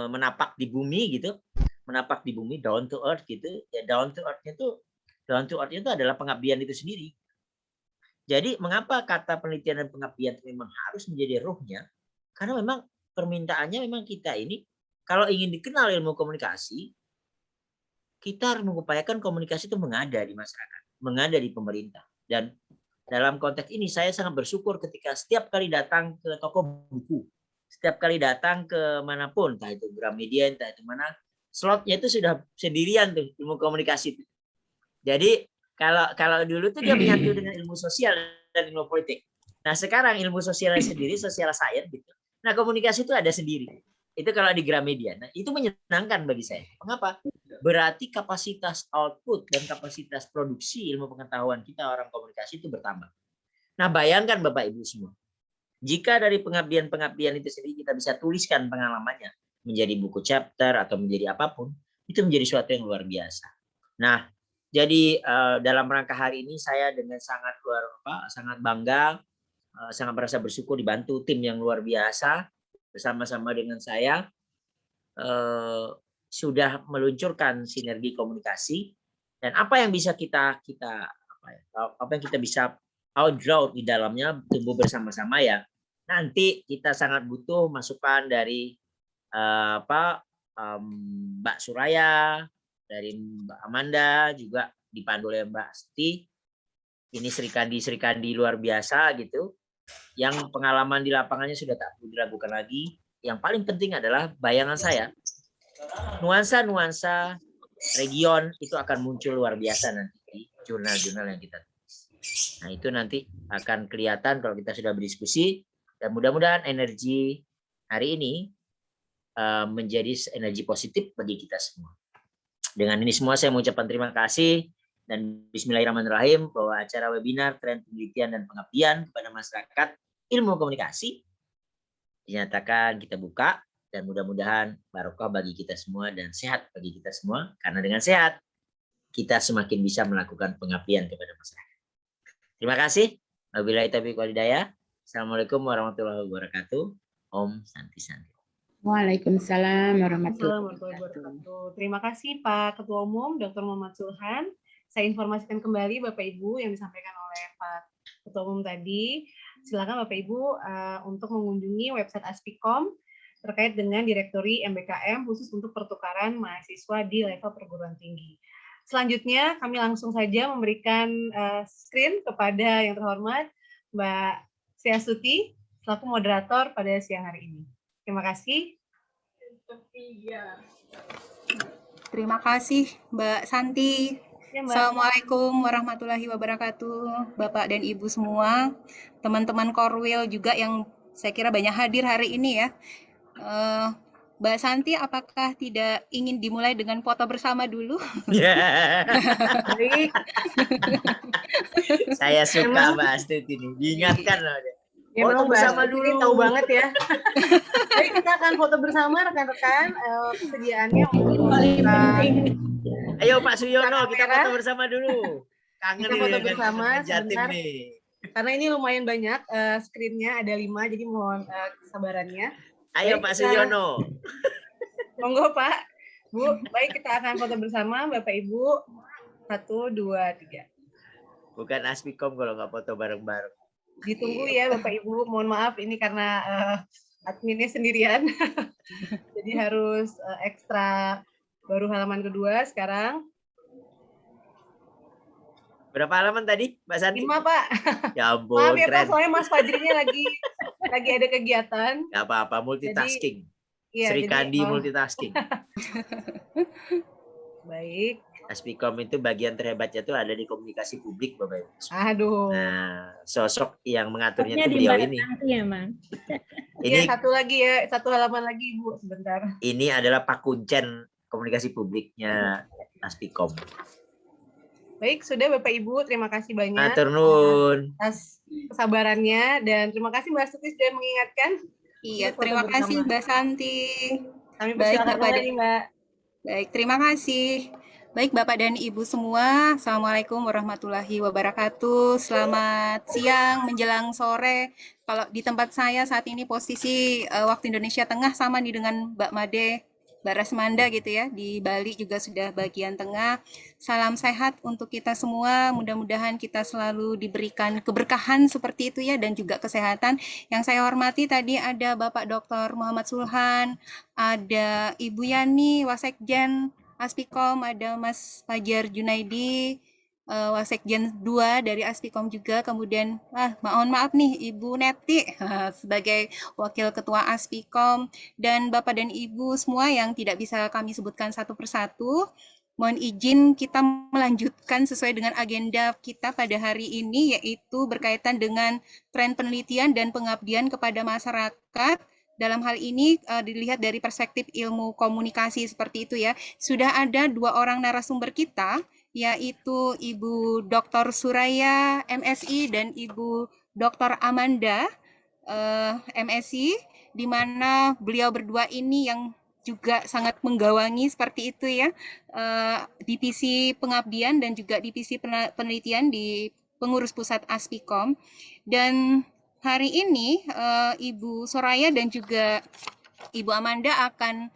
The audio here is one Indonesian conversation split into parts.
menapak di bumi gitu, menapak di bumi, down to earth gitu. Ya down to earth itu adalah pengabdian itu sendiri. Jadi mengapa kata penelitian dan pengabdian itu memang harus menjadi ruhnya? Karena memang permintaannya memang kita ini kalau ingin dikenal ilmu komunikasi, kita harus mengupayakan komunikasi itu mengada di masyarakat, mengada di pemerintah. Dan dalam konteks ini saya sangat bersyukur ketika setiap kali datang ke toko buku, setiap kali datang ke manapun, entah itu Gramedia, entah itu mana, slotnya itu sudah sendirian tuh ilmu komunikasi itu. Jadi kalau dulu tuh dia menyatu dengan ilmu sosial dan ilmu politik. Nah sekarang ilmu sosialnya sendiri, sosial science gitu. Nah komunikasi itu ada sendiri. Itu kalau di Gramedia. Nah itu menyenangkan bagi saya. Mengapa? Berarti kapasitas output dan kapasitas produksi ilmu pengetahuan kita orang komunikasi itu bertambah. Nah bayangkan Bapak Ibu semua. Jika dari pengabdian-pengabdian itu sendiri kita bisa tuliskan pengalamannya menjadi buku chapter atau menjadi apapun, itu menjadi suatu yang luar biasa. Nah, jadi dalam rangka hari ini saya dengan sangat bangga, sangat merasa bersyukur dibantu tim yang luar biasa bersama-sama dengan saya sudah meluncurkan sinergi komunikasi dan apa yang bisa kita bisa outgrow di dalamnya tumbuh bersama-sama ya. Nanti kita sangat butuh masukan dari Mbak Suraya, dari Mbak Amanda, juga dipandu oleh Mbak Asti. Ini Sri Kandi luar biasa gitu. Yang pengalaman di lapangannya sudah tak perlu diragukan lagi. Yang paling penting adalah bayangan saya. Nuansa-nuansa region itu akan muncul luar biasa nanti di jurnal-jurnal yang kita tulis. Nah itu nanti akan kelihatan kalau kita sudah berdiskusi dan mudah-mudahan energi hari ini menjadi energi positif bagi kita semua. Dengan ini semua saya mengucapkan terima kasih dan bismillahirrahmanirrahim bahwa acara webinar tren penelitian dan pengabdian kepada masyarakat ilmu komunikasi dinyatakan kita buka dan mudah-mudahan barokah bagi kita semua dan sehat bagi kita semua karena dengan sehat kita semakin bisa melakukan pengabdian kepada masyarakat. Terima kasih. Wabillahi taufiq wal hidayah. Assalamualaikum warahmatullahi wabarakatuh. Om Santi Santi. Waalaikumsalam warahmatullahi wabarakatuh. Terima kasih Pak Ketua Umum Dr. Muhammad Sulhan. Saya informasikan kembali Bapak Ibu yang disampaikan oleh Pak Ketua Umum tadi. Silakan Bapak Ibu untuk mengunjungi website Aspikom terkait dengan Direktori MBKM khusus untuk pertukaran mahasiswa di level perguruan tinggi. Selanjutnya kami langsung saja memberikan screen kepada yang terhormat Mbak Siastuti selaku moderator pada siang hari ini. Terima kasih. Terima kasih Mbak Santi. Ya, Mbak. Assalamualaikum warahmatullahi wabarakatuh, Bapak dan Ibu semua, teman-teman Korwil juga yang saya kira banyak hadir hari ini ya. Mbak Santi, apakah tidak ingin dimulai dengan foto bersama dulu? Baik. Saya suka Mbak Astrid ini, diingatkan loh. Ya memang bersama dulu tahu banget ya. Baik, kita akan foto bersama rekan-rekan. Kesediaannya paling penting. Ayo Pak Suyono, kita foto bersama dulu. Kangen kita foto bersama sebentar. Nih. Karena ini lumayan banyak, screen-nya ada 5, jadi mohon kesabarannya. Ayo baik, Pak Suyono. Monggo Pak, Bu. Baik, kita akan foto bersama Bapak Ibu. 1, 2, 3. Bukan Aspikom kalau nggak foto bareng-bareng. Ditunggu ya Bapak Ibu, mohon maaf ini karena adminnya sendirian. Jadi harus ekstra baru halaman kedua sekarang. Berapa halaman tadi, Mbak Santi? 5, Pak. Ya ampun, maaf ya Pak, soalnya Mas Fajrinya lagi ada kegiatan. Gak apa-apa, multitasking. Jadi, iya, Sri Kandi multitasking. Baik. Aspikom itu bagian terhebatnya itu ada di komunikasi publik, Bapak Ibu. Aduh. Nah, sosok yang mengaturnya itu beliau ini. Ya, Man. Ini satu lagi ya, 1 halaman lagi, Bu, sebentar. Ini adalah Pak Kuncen komunikasi publiknya Aspikom. Baik, sudah Bapak Ibu, terima kasih banyak Matur nuwun atas kesabarannya dan terima kasih Mbak Suti sudah mengingatkan. Iya, terima kasih Mbak Santi. Kami persilakan kembali, Mbak. Baik, terima kasih Baik Bapak dan Ibu semua, Assalamualaikum warahmatullahi wabarakatuh. Selamat siang menjelang sore. Kalau di tempat saya saat ini posisi waktu Indonesia Tengah sama nih dengan Mbak Made, Mbak Rasmanda gitu ya. Di Bali juga sudah bagian tengah. Salam sehat untuk kita semua. Mudah-mudahan kita selalu diberikan keberkahan seperti itu ya dan juga kesehatan. Yang saya hormati tadi ada Bapak Dr. Muhammad Sulhan, ada Ibu Yani Wasekjen Aspikom, ada Mas Fajar Junaidi, Wasekjen 2 dari Aspikom juga, kemudian mohon maaf nih Ibu Neti sebagai Wakil Ketua Aspikom, dan Bapak dan Ibu semua yang tidak bisa kami sebutkan satu persatu. Mohon izin kita melanjutkan sesuai dengan agenda kita pada hari ini, yaitu berkaitan dengan tren penelitian dan pengabdian kepada masyarakat. Dalam hal ini dilihat dari perspektif ilmu komunikasi seperti itu ya. Sudah ada 2 orang narasumber kita, yaitu Ibu Dr. Suraya MSI dan Ibu Dr. Amanda MSI, di mana beliau berdua ini yang juga sangat menggawangi seperti itu ya, divisi pengabdian dan juga divisi penelitian di pengurus pusat Aspikom. Dan hari ini Ibu Soraya dan juga Ibu Amanda akan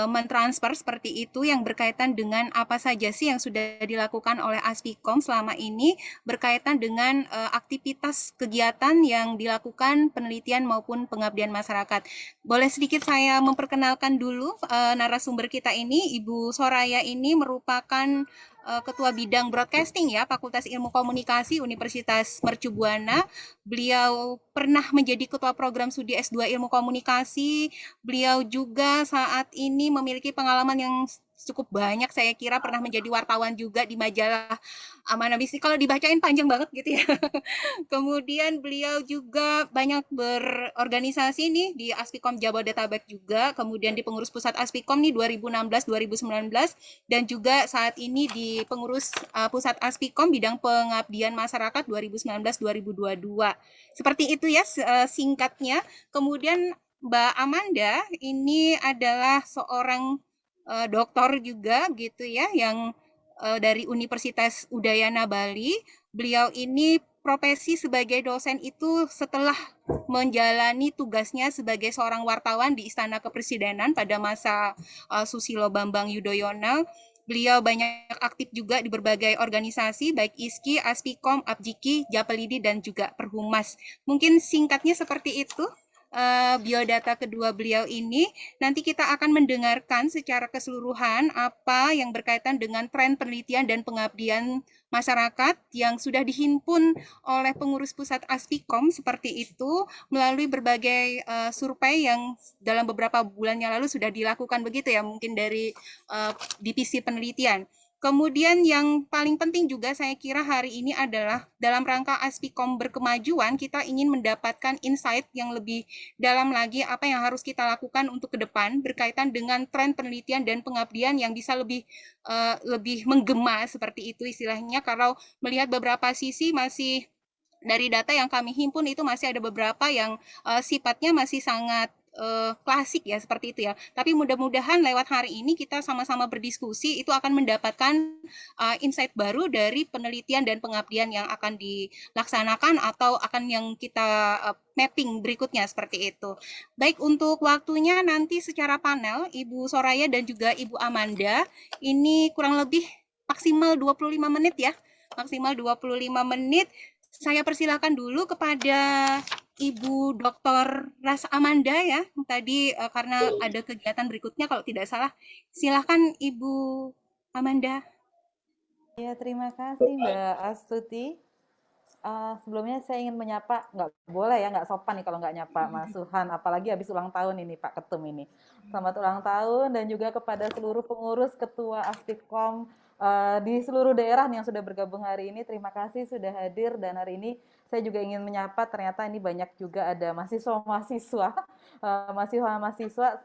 mentransfer seperti itu yang berkaitan dengan apa saja sih yang sudah dilakukan oleh Aspikom selama ini berkaitan dengan aktivitas kegiatan yang dilakukan penelitian maupun pengabdian masyarakat. Boleh sedikit saya memperkenalkan dulu narasumber kita ini. Ibu Soraya ini merupakan Ketua Bidang Broadcasting ya, Fakultas Ilmu Komunikasi Universitas Mercu Buana. Beliau pernah menjadi Ketua Program Studi S2 Ilmu Komunikasi. Beliau juga saat ini memiliki pengalaman yang cukup banyak, saya kira pernah menjadi wartawan juga di majalah Amanah Bisnis. Kalau dibacain panjang banget gitu ya. Kemudian beliau juga banyak berorganisasi nih di Aspikom Jabodetabek juga, kemudian di pengurus pusat Aspikom nih 2016-2019, dan juga saat ini di pengurus pusat Aspikom bidang pengabdian masyarakat 2019-2022. Seperti itu ya singkatnya. Kemudian Mbak Amanda ini adalah seorang doktor juga gitu ya, yang dari Universitas Udayana Bali. Beliau ini profesi sebagai dosen itu setelah menjalani tugasnya sebagai seorang wartawan di Istana Kepresidenan pada masa Susilo Bambang Yudhoyono. Beliau banyak aktif juga di berbagai organisasi, baik ISKI, Aspikom, Apjiki, Japelidi, dan juga Perhumas. Mungkin singkatnya seperti itu biodata kedua beliau ini. Nanti kita akan mendengarkan secara keseluruhan apa yang berkaitan dengan tren penelitian dan pengabdian masyarakat yang sudah dihimpun oleh pengurus pusat Aspikom seperti itu melalui berbagai survei yang dalam beberapa bulan yang lalu sudah dilakukan begitu ya, mungkin dari divisi penelitian. Kemudian yang paling penting juga saya kira hari ini adalah dalam rangka Aspikom berkemajuan, kita ingin mendapatkan insight yang lebih dalam lagi apa yang harus kita lakukan untuk ke depan berkaitan dengan tren penelitian dan pengabdian yang bisa lebih menggema seperti itu istilahnya. Kalau melihat beberapa sisi masih dari data yang kami himpun itu masih ada beberapa yang sifatnya masih sangat klasik ya seperti itu ya. Tapi mudah-mudahan lewat hari ini kita sama-sama berdiskusi itu akan mendapatkan insight baru dari penelitian dan pengabdian yang akan dilaksanakan atau akan yang kita mapping berikutnya seperti itu. Baik, untuk waktunya nanti secara panel Ibu Soraya dan juga Ibu Amanda ini kurang lebih maksimal 25 menit ya. Maksimal 25 menit. Saya persilakan dulu kepada Ibu Dr. Ras Amanda ya, tadi karena ada kegiatan berikutnya kalau tidak salah. Silakan Ibu Amanda. Ya, terima kasih Mbak Astuti. Sebelumnya saya ingin menyapa, nggak boleh ya, nggak sopan nih kalau nggak nyapa Mas Suhan, apalagi habis ulang tahun ini Pak Ketum ini. Selamat ulang tahun dan juga kepada seluruh pengurus Ketua Aspikom di seluruh daerah yang sudah bergabung hari ini. Terima kasih sudah hadir dan hari ini saya juga ingin menyapa, ternyata ini banyak juga ada mahasiswa-mahasiswa.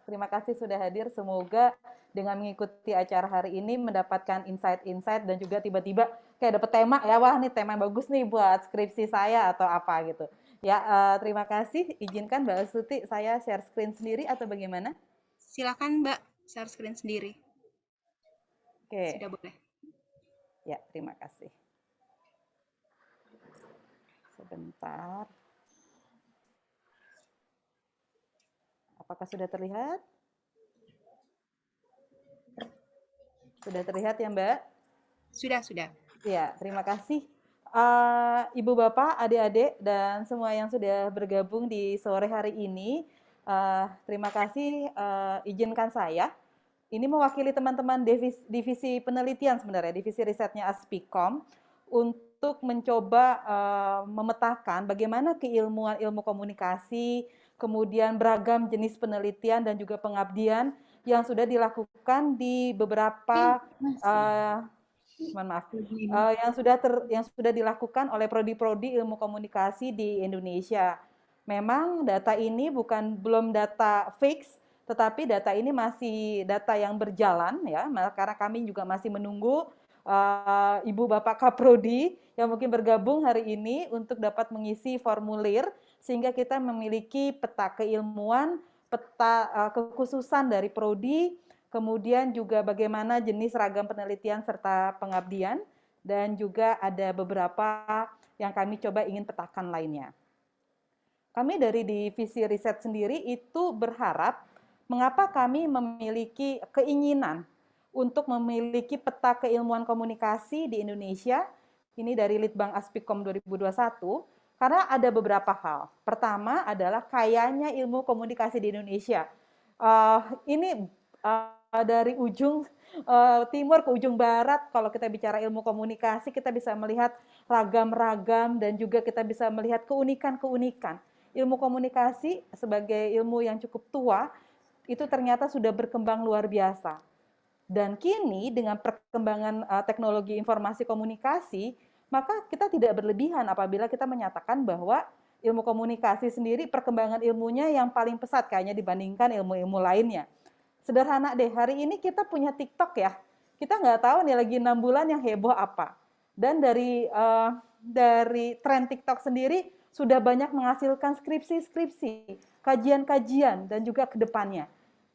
Terima kasih sudah hadir. Semoga dengan mengikuti acara hari ini mendapatkan insight-insight dan juga tiba-tiba kayak dapet tema ya, wah nih tema yang bagus nih buat skripsi saya atau apa gitu. Ya, terima kasih. Izinkan Mbak Astuti saya share screen sendiri atau bagaimana? Silakan Mbak, share screen sendiri. Oke. Sudah boleh. Ya, terima kasih. Sebentar. Apakah sudah terlihat? Sudah terlihat ya, Mbak? Sudah. Ya, terima kasih. Ibu, Bapak, adik-adik, dan semua yang sudah bergabung di sore hari ini. Terima kasih, izinkan saya. Ini mewakili teman-teman divisi penelitian sebenarnya, divisi risetnya Aspikom, untuk mencoba memetakan bagaimana keilmuan ilmu komunikasi, kemudian beragam jenis penelitian dan juga pengabdian yang sudah dilakukan di beberapa mohon maaf, yang sudah dilakukan oleh prodi-prodi ilmu komunikasi di Indonesia. Memang data ini belum data fix, tetapi data ini masih data yang berjalan ya, karena kami juga masih menunggu Ibu Bapak Kaprodi yang mungkin bergabung hari ini untuk dapat mengisi formulir sehingga kita memiliki peta keilmuan, peta kekhususan dari prodi, kemudian juga bagaimana jenis ragam penelitian serta pengabdian, dan juga ada beberapa yang kami coba ingin petakan lainnya. Kami dari divisi riset sendiri itu berharap mengapa kami memiliki keinginan untuk memiliki peta keilmuan komunikasi di Indonesia, ini dari Litbang Aspikom 2021, karena ada beberapa hal. Pertama adalah kayanya ilmu komunikasi di Indonesia. Ini dari ujung timur ke ujung barat, kalau kita bicara ilmu komunikasi, kita bisa melihat ragam-ragam dan juga kita bisa melihat keunikan-keunikan. Ilmu komunikasi sebagai ilmu yang cukup tua, itu ternyata sudah berkembang luar biasa. Dan kini dengan perkembangan teknologi informasi komunikasi, maka kita tidak berlebihan apabila kita menyatakan bahwa ilmu komunikasi sendiri perkembangan ilmunya yang paling pesat kayaknya dibandingkan ilmu-ilmu lainnya. Sederhana deh, hari ini kita punya TikTok ya. Kita nggak tahu nih lagi 6 bulan yang heboh apa. Dan dari tren TikTok sendiri sudah banyak menghasilkan skripsi-skripsi, kajian-kajian, dan juga ke depannya.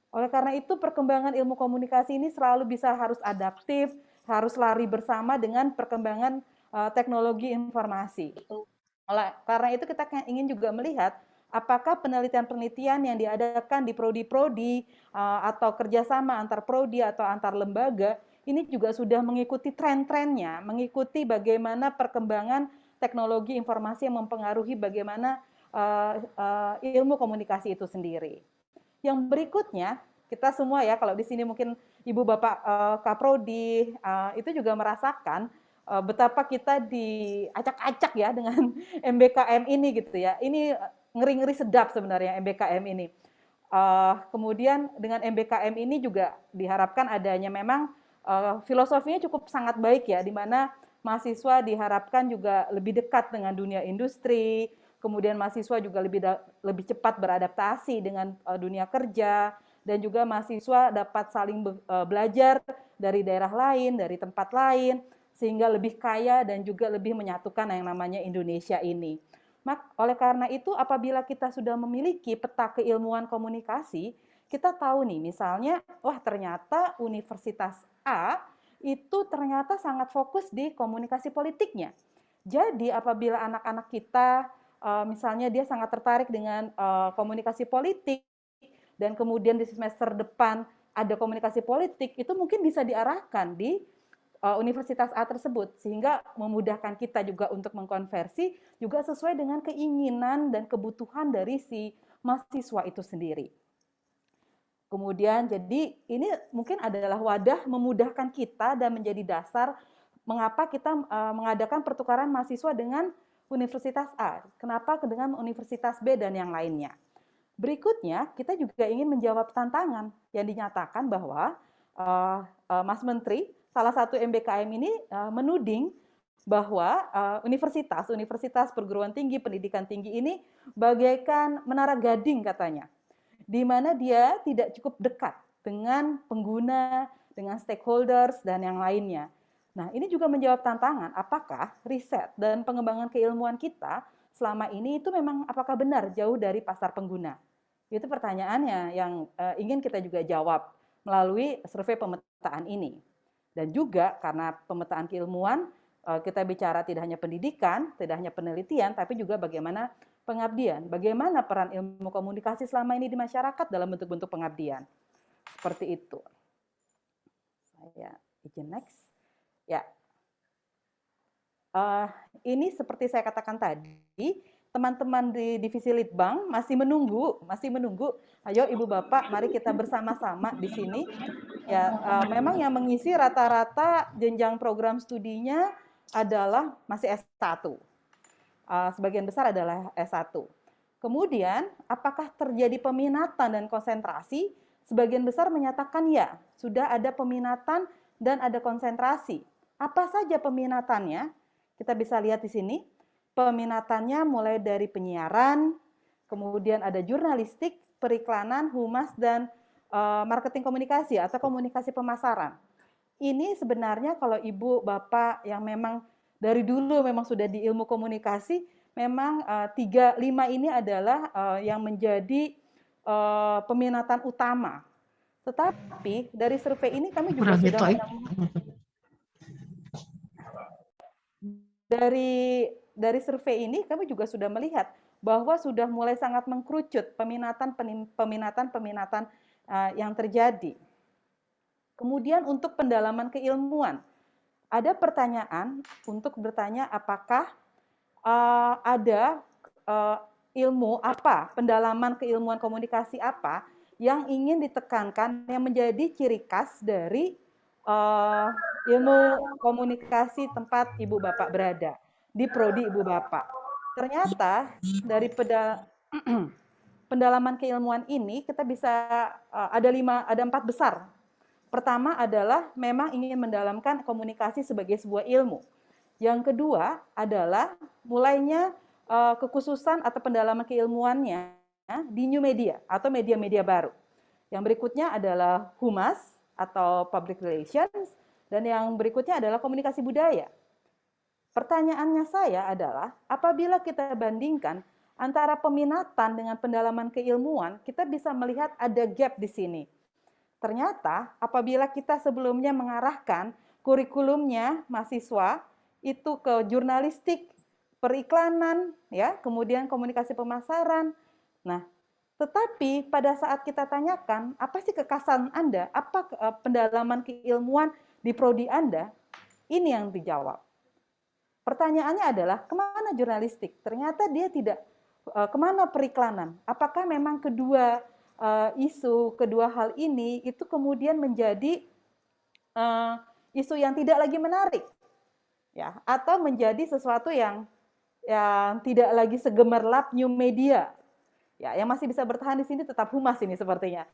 Oleh karena itu, perkembangan ilmu komunikasi ini selalu harus adaptif, harus lari bersama dengan perkembangan teknologi informasi. Oleh karena itu, kita ingin juga melihat apakah penelitian-penelitian yang diadakan di prodi-prodi atau kerjasama antar prodi atau antar lembaga ini juga sudah mengikuti tren-trennya, mengikuti bagaimana perkembangan teknologi informasi yang mempengaruhi bagaimana ilmu komunikasi itu sendiri. Yang berikutnya, kita semua ya, kalau di sini mungkin Ibu Bapak Kaprodi itu juga merasakan betapa kita diacak-acak ya dengan MBKM ini gitu ya. Ini ngeri-ngeri sedap sebenarnya MBKM ini. Kemudian dengan MBKM ini juga diharapkan adanya memang filosofinya cukup sangat baik ya, di mana mahasiswa diharapkan juga lebih dekat dengan dunia industri, kemudian mahasiswa juga lebih cepat beradaptasi dengan dunia kerja, dan juga mahasiswa dapat saling belajar dari daerah lain, dari tempat lain, sehingga lebih kaya dan juga lebih menyatukan yang namanya Indonesia ini. Oleh karena itu, apabila kita sudah memiliki peta keilmuan komunikasi, kita tahu nih, misalnya, wah ternyata Universitas A itu ternyata sangat fokus di komunikasi politiknya. Jadi apabila anak-anak kita, misalnya dia sangat tertarik dengan komunikasi politik, dan kemudian di semester depan ada komunikasi politik, itu mungkin bisa diarahkan di Universitas A tersebut, sehingga memudahkan kita juga untuk mengkonversi juga sesuai dengan keinginan dan kebutuhan dari si mahasiswa itu sendiri. Kemudian jadi ini mungkin adalah wadah memudahkan kita dan menjadi dasar mengapa kita mengadakan pertukaran mahasiswa dengan Universitas A, kenapa dengan Universitas B dan yang lainnya. Berikutnya, kita juga ingin menjawab tantangan yang dinyatakan bahwa Mas Menteri, salah satu MBKM ini menuding bahwa universitas perguruan tinggi, pendidikan tinggi ini bagaikan menara gading katanya, di mana dia tidak cukup dekat dengan pengguna, dengan stakeholders, dan yang lainnya. Nah, ini juga menjawab tantangan, apakah riset dan pengembangan keilmuan kita selama ini itu memang apakah benar jauh dari pasar pengguna? Itu pertanyaannya yang ingin kita juga jawab melalui survei pemetaan ini. Dan juga karena pemetaan keilmuan, kita bicara tidak hanya pendidikan, tidak hanya penelitian, tapi juga bagaimana pengabdian. Bagaimana peran ilmu komunikasi selama ini di masyarakat dalam bentuk-bentuk pengabdian. Seperti itu. Saya izin next. Ya. Ini seperti saya katakan tadi, teman-teman di divisi Litbang masih menunggu. Ayo Ibu Bapak, mari kita bersama-sama di sini. Ya, memang yang mengisi rata-rata jenjang program studinya adalah masih S1. Sebagian besar adalah S1. Kemudian, apakah terjadi peminatan dan konsentrasi? Sebagian besar menyatakan ya, sudah ada peminatan dan ada konsentrasi. Apa saja peminatannya? Kita bisa lihat di sini. Peminatannya mulai dari penyiaran, kemudian ada jurnalistik, periklanan, humas, dan marketing komunikasi atau komunikasi pemasaran. Ini sebenarnya kalau Ibu, Bapak yang memang dari dulu memang sudah di ilmu komunikasi, memang 3-5 ini adalah yang menjadi peminatan utama. Tetapi dari survei ini kami juga sudah dari survei ini kami juga sudah melihat bahwa sudah mulai sangat mengkerucut peminatan yang terjadi. Kemudian untuk pendalaman keilmuan, ada pertanyaan untuk bertanya apakah ada ilmu apa, pendalaman keilmuan komunikasi apa yang ingin ditekankan yang menjadi ciri khas dari ilmu komunikasi tempat Ibu Bapak berada, di prodi Ibu Bapak. Ternyata dari pendalaman keilmuan ini kita bisa ada 4 besar. Pertama adalah memang ingin mendalamkan komunikasi sebagai sebuah ilmu. Yang kedua adalah mulainya kekhususan atau pendalaman keilmuannya di new media atau media-media baru. Yang berikutnya adalah humas atau public relations, dan yang berikutnya adalah komunikasi budaya. Pertanyaannya saya adalah, apabila kita bandingkan antara peminatan dengan pendalaman keilmuan, kita bisa melihat ada gap di sini. Ternyata apabila kita sebelumnya mengarahkan kurikulumnya mahasiswa itu ke jurnalistik, periklanan, ya, kemudian komunikasi pemasaran. Nah, tetapi pada saat kita tanyakan, apa sih kekhasan Anda? Apa pendalaman keilmuan di prodi Anda? Ini yang dijawab. Pertanyaannya adalah, kemana jurnalistik? Ternyata dia tidak, kemana periklanan? Apakah memang kedua kedua hal ini itu kemudian menjadi isu yang tidak lagi menarik, ya, atau menjadi sesuatu yang tidak lagi segemerlap new media, ya, yang masih bisa bertahan di sini tetap humas ini sepertinya,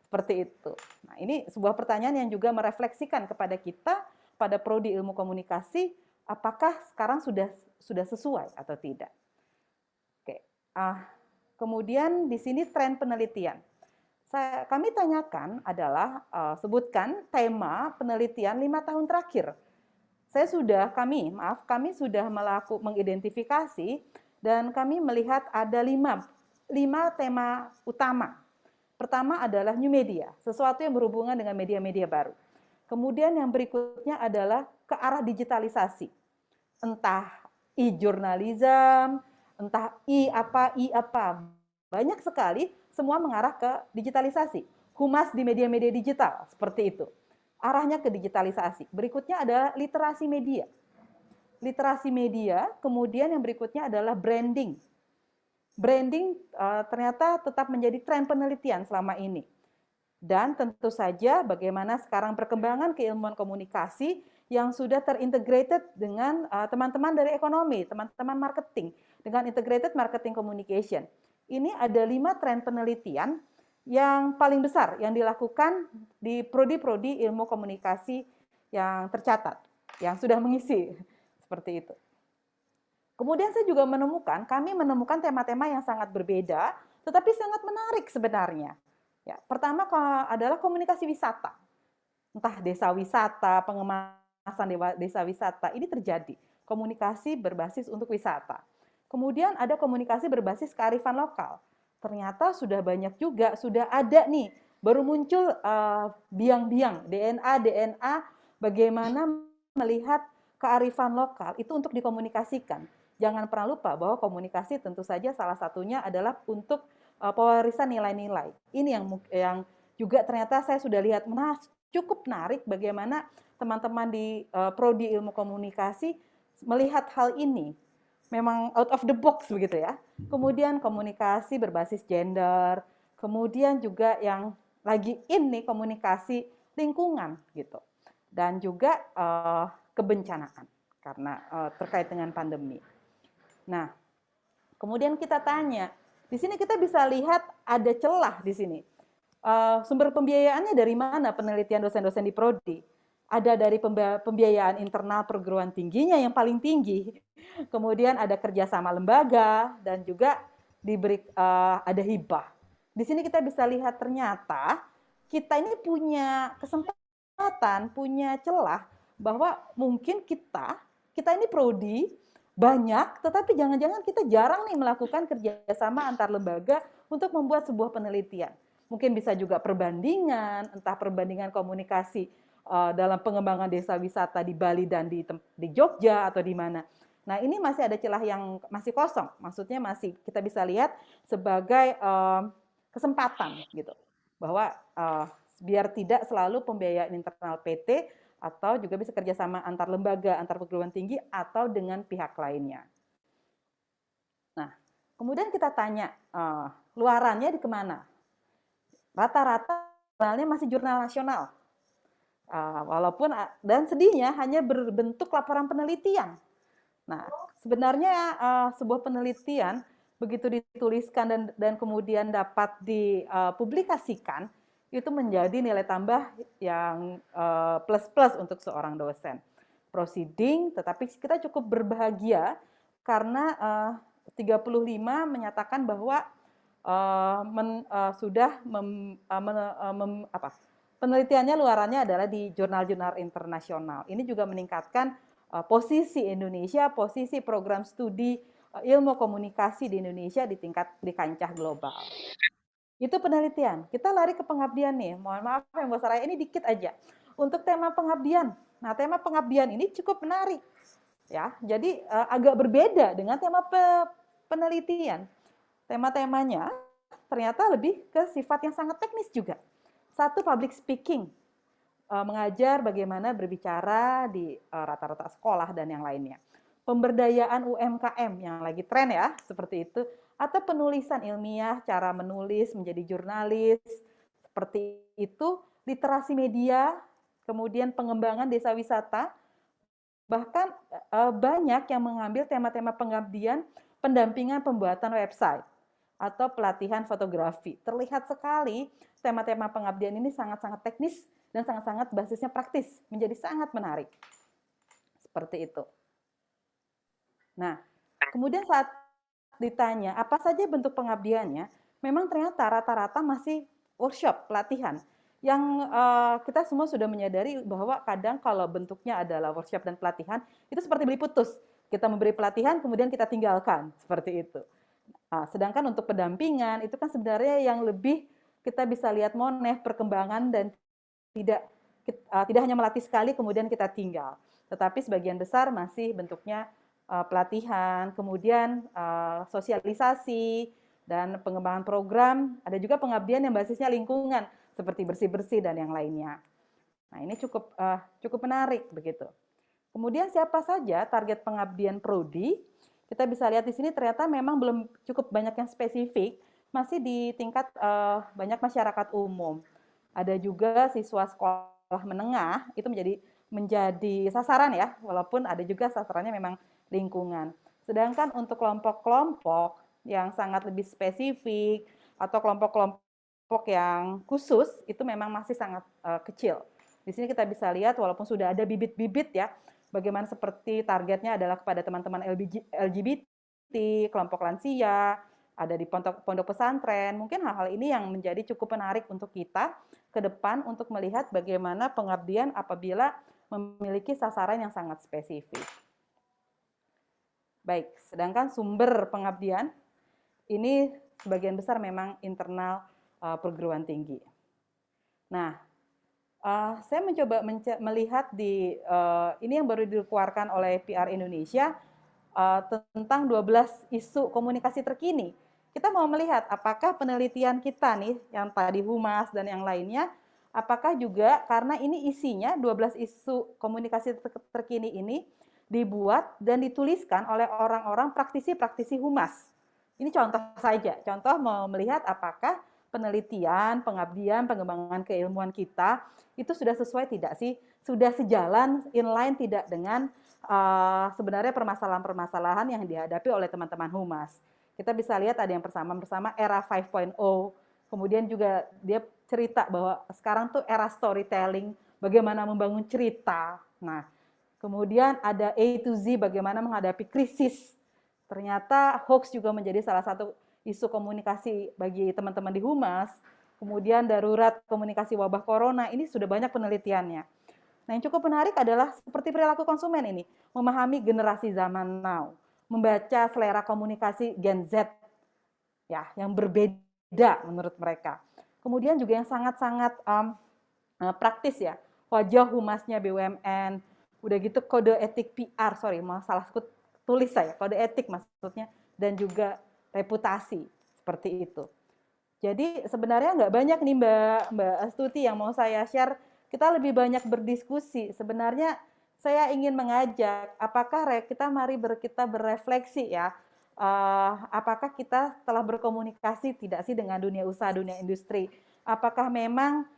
seperti itu. Nah, ini sebuah pertanyaan yang juga merefleksikan kepada kita pada prodi ilmu komunikasi, apakah sekarang sudah sesuai atau tidak. Oke. Kemudian di sini tren penelitian. Kami tanyakan adalah sebutkan tema penelitian 5 tahun terakhir. Kami sudah mengidentifikasi dan kami melihat ada 5 tema utama. Pertama adalah new media, sesuatu yang berhubungan dengan media-media baru. Kemudian yang berikutnya adalah ke arah digitalisasi. Entah e-journalism, entah i apa, banyak sekali, semua mengarah ke digitalisasi. Humas di media-media digital, seperti itu. Arahnya ke digitalisasi. Berikutnya adalah literasi media. Literasi media, kemudian yang berikutnya adalah branding. Branding ternyata tetap menjadi tren penelitian selama ini. Dan tentu saja bagaimana sekarang perkembangan keilmuan komunikasi yang sudah terintegrated dengan teman-teman dari ekonomi, teman-teman marketing, dengan integrated marketing communication. Ini ada 5 tren penelitian yang paling besar yang dilakukan di prodi-prodi ilmu komunikasi yang tercatat, yang sudah mengisi, seperti itu. Kemudian kami menemukan tema-tema yang sangat berbeda, tetapi sangat menarik sebenarnya. Ya, pertama adalah komunikasi wisata. Entah desa wisata, pengemasan desa wisata, ini terjadi. Komunikasi berbasis untuk wisata. Kemudian ada komunikasi berbasis kearifan lokal. Ternyata sudah banyak juga, sudah ada nih, baru muncul biang-biang, DNA bagaimana melihat kearifan lokal itu untuk dikomunikasikan. Jangan pernah lupa bahwa komunikasi tentu saja salah satunya adalah untuk pewarisan nilai-nilai. Ini yang juga ternyata saya sudah lihat cukup menarik bagaimana teman-teman di prodi ilmu komunikasi melihat hal ini. Memang out of the box begitu ya. Kemudian komunikasi berbasis gender, kemudian juga yang lagi ini komunikasi lingkungan gitu. Dan juga kebencanaan karena terkait dengan pandemi. Nah, kemudian kita tanya, di sini kita bisa lihat ada celah di sini. Sumber pembiayaannya dari mana penelitian dosen-dosen di prodi? Ada dari pembiayaan internal perguruan tingginya yang paling tinggi. Kemudian ada kerjasama lembaga dan juga ada hibah. Di sini kita bisa lihat ternyata kita ini punya kesempatan, punya celah bahwa mungkin kita ini prodi banyak, tetapi jangan-jangan kita jarang nih melakukan kerjasama antar lembaga untuk membuat sebuah penelitian. Mungkin bisa juga perbandingan, entah perbandingan komunikasi dalam pengembangan desa wisata di Bali dan di Jogja atau di mana. Nah, ini masih ada celah yang masih kosong. Maksudnya masih kita bisa lihat sebagai kesempatan gitu. Bahwa biar tidak selalu pembiayaan internal PT atau juga bisa kerjasama antar lembaga, antar perguruan tinggi atau dengan pihak lainnya. Nah, kemudian kita tanya luarannya di kemana? Rata-rata jurnalnya masih jurnal nasional. Walaupun dan sedihnya hanya berbentuk laporan penelitian. Nah, sebenarnya sebuah penelitian begitu dituliskan dan kemudian dapat dipublikasikan, itu menjadi nilai tambah yang plus-plus untuk seorang dosen. Proceeding, tetapi kita cukup berbahagia karena 35 menyatakan bahwa penelitiannya luarannya adalah di jurnal-jurnal internasional. Ini juga meningkatkan posisi Indonesia, posisi program studi ilmu komunikasi di Indonesia di kancah global. Itu penelitian. Kita lari ke pengabdian nih. Mohon maaf yang Mbak Saraya, ini dikit aja. Untuk tema pengabdian. Nah, tema pengabdian ini cukup menarik. Ya, jadi agak berbeda dengan tema penelitian. Tema-temanya ternyata lebih ke sifat yang sangat teknis juga. Satu, public speaking. Mengajar bagaimana berbicara di rata-rata sekolah dan yang lainnya. Pemberdayaan UMKM yang lagi tren ya, seperti itu. Atau penulisan ilmiah, cara menulis menjadi jurnalis, seperti itu. Literasi media, kemudian pengembangan desa wisata. Bahkan banyak yang mengambil tema-tema pengabdian, pendampingan pembuatan website, atau pelatihan fotografi. Terlihat sekali tema-tema pengabdian ini sangat-sangat teknis dan sangat-sangat basisnya praktis, menjadi sangat menarik. Seperti itu. Nah, kemudian saat ditanya apa saja bentuk pengabdiannya, memang ternyata rata-rata masih workshop, pelatihan. Yang kita semua sudah menyadari bahwa kadang kalau bentuknya adalah workshop dan pelatihan, itu seperti beli putus. Kita memberi pelatihan, kemudian kita tinggalkan, seperti itu. Sedangkan untuk pendampingan, itu kan sebenarnya yang lebih kita bisa lihat monef, perkembangan, dan tidak hanya melatih sekali kemudian kita tinggal, tetapi sebagian besar masih bentuknya pelatihan, kemudian sosialisasi dan pengembangan program. Ada juga pengabdian yang basisnya lingkungan seperti bersih-bersih dan yang lainnya. Nah, ini cukup menarik begitu. Kemudian siapa saja target pengabdian prodi? Kita bisa lihat di sini ternyata memang belum cukup banyak yang spesifik, masih di tingkat banyak masyarakat umum. Ada juga siswa sekolah menengah, itu menjadi sasaran ya, walaupun ada juga sasarannya memang lingkungan. Sedangkan untuk kelompok-kelompok yang sangat lebih spesifik atau kelompok-kelompok yang khusus, itu memang masih sangat kecil. Di sini kita bisa lihat walaupun sudah ada bibit-bibit ya, bagaimana seperti targetnya adalah kepada teman-teman LGBT, kelompok lansia, ada di pondok pesantren. Mungkin hal-hal ini yang menjadi cukup menarik untuk kita ke depan untuk melihat bagaimana pengabdian apabila memiliki sasaran yang sangat spesifik. Baik, sedangkan sumber pengabdian ini sebagian besar memang internal perguruan tinggi. Nah, Saya mencoba melihat di ini yang baru dikeluarkan oleh PR Indonesia tentang 12 isu komunikasi terkini. Kita mau melihat apakah penelitian kita nih yang tadi Humas dan yang lainnya, apakah juga karena ini isinya 12 isu komunikasi terkini ini dibuat dan dituliskan oleh orang-orang praktisi-praktisi Humas. Ini contoh saja, contoh mau melihat apakah penelitian, pengabdian, pengembangan keilmuan kita itu sudah sesuai tidak sih? Sudah sejalan, inline tidak dengan sebenarnya permasalahan-permasalahan yang dihadapi oleh teman-teman Humas. Kita bisa lihat ada yang bersama era 5.0, kemudian juga dia cerita bahwa sekarang tuh era storytelling, bagaimana membangun cerita. Nah, kemudian ada A to Z, bagaimana menghadapi krisis. Ternyata hoax juga menjadi salah satu isu komunikasi bagi teman-teman di Humas. Kemudian darurat komunikasi wabah corona, ini sudah banyak penelitiannya. Nah, yang cukup menarik adalah seperti perilaku konsumen ini, memahami generasi zaman now, membaca selera komunikasi Gen Z, ya, yang berbeda menurut mereka. Kemudian juga yang sangat-sangat praktis ya, wajah humasnya BUMN, udah gitu kode etik PR, mau salah tulis saya, kode etik maksudnya, dan juga reputasi, seperti itu. Jadi sebenarnya nggak banyak nih Mbak Astuti yang mau saya share, kita lebih banyak berdiskusi. Sebenarnya saya ingin mengajak, apakah kita berefleksi ya, apakah kita telah berkomunikasi tidak sih dengan dunia usaha, dunia industri? Apakah memang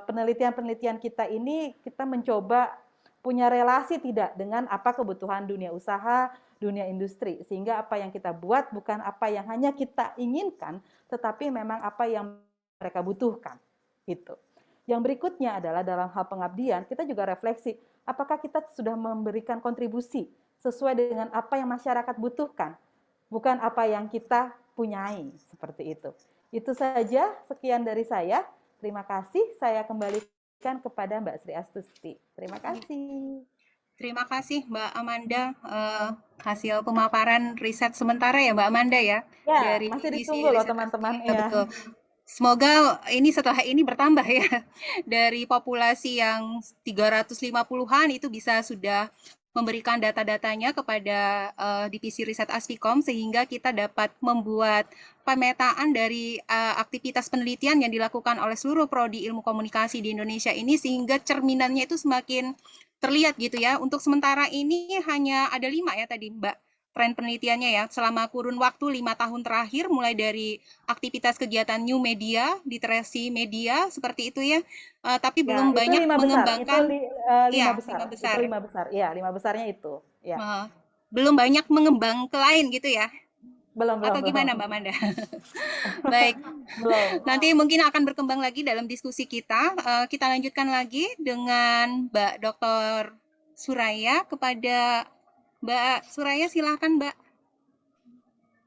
penelitian-penelitian kita ini kita mencoba punya relasi tidak dengan apa kebutuhan dunia usaha, dunia industri, sehingga apa yang kita buat bukan apa yang hanya kita inginkan, tetapi memang apa yang mereka butuhkan. Gitu. Yang berikutnya adalah dalam hal pengabdian, kita juga refleksi, apakah kita sudah memberikan kontribusi sesuai dengan apa yang masyarakat butuhkan, bukan apa yang kita punyai, seperti itu. Itu saja, sekian dari saya. Terima kasih, saya kembalikan kepada Mbak Sri Astuti. Terima kasih. Terima kasih Mbak Amanda, hasil pemaparan riset sementara ya Mbak Amanda ya. Ya, dari masih divisi ditunggu loh riset teman-teman. Astuti. Ya. Betul. Semoga ini setelah ini bertambah ya. Dari populasi yang 350-an itu bisa sudah memberikan data-datanya kepada divisi riset Aspikom sehingga kita dapat membuat pemetaan dari aktivitas penelitian yang dilakukan oleh seluruh prodi ilmu komunikasi di Indonesia ini sehingga cerminannya itu semakin terlihat gitu ya. Untuk sementara ini hanya ada 5 ya tadi Mbak tren penelitiannya ya selama kurun waktu 5 tahun terakhir mulai dari aktivitas kegiatan new media, literasi media seperti itu ya. Tapi Ya, belum itu banyak 5 besar. mengembangkan Itu 5 besar. Itu 5 besar. Iya, 5 besarnya itu. Ya. Belum banyak mengembang ke lain gitu ya. Belum. Atau gimana Mbak Manda? Baik. Belum. Nanti mungkin akan berkembang lagi dalam diskusi kita. Kita lanjutkan lagi dengan Mbak Dr. Suraya. Kepada Mbak Suraya, silakan Mbak.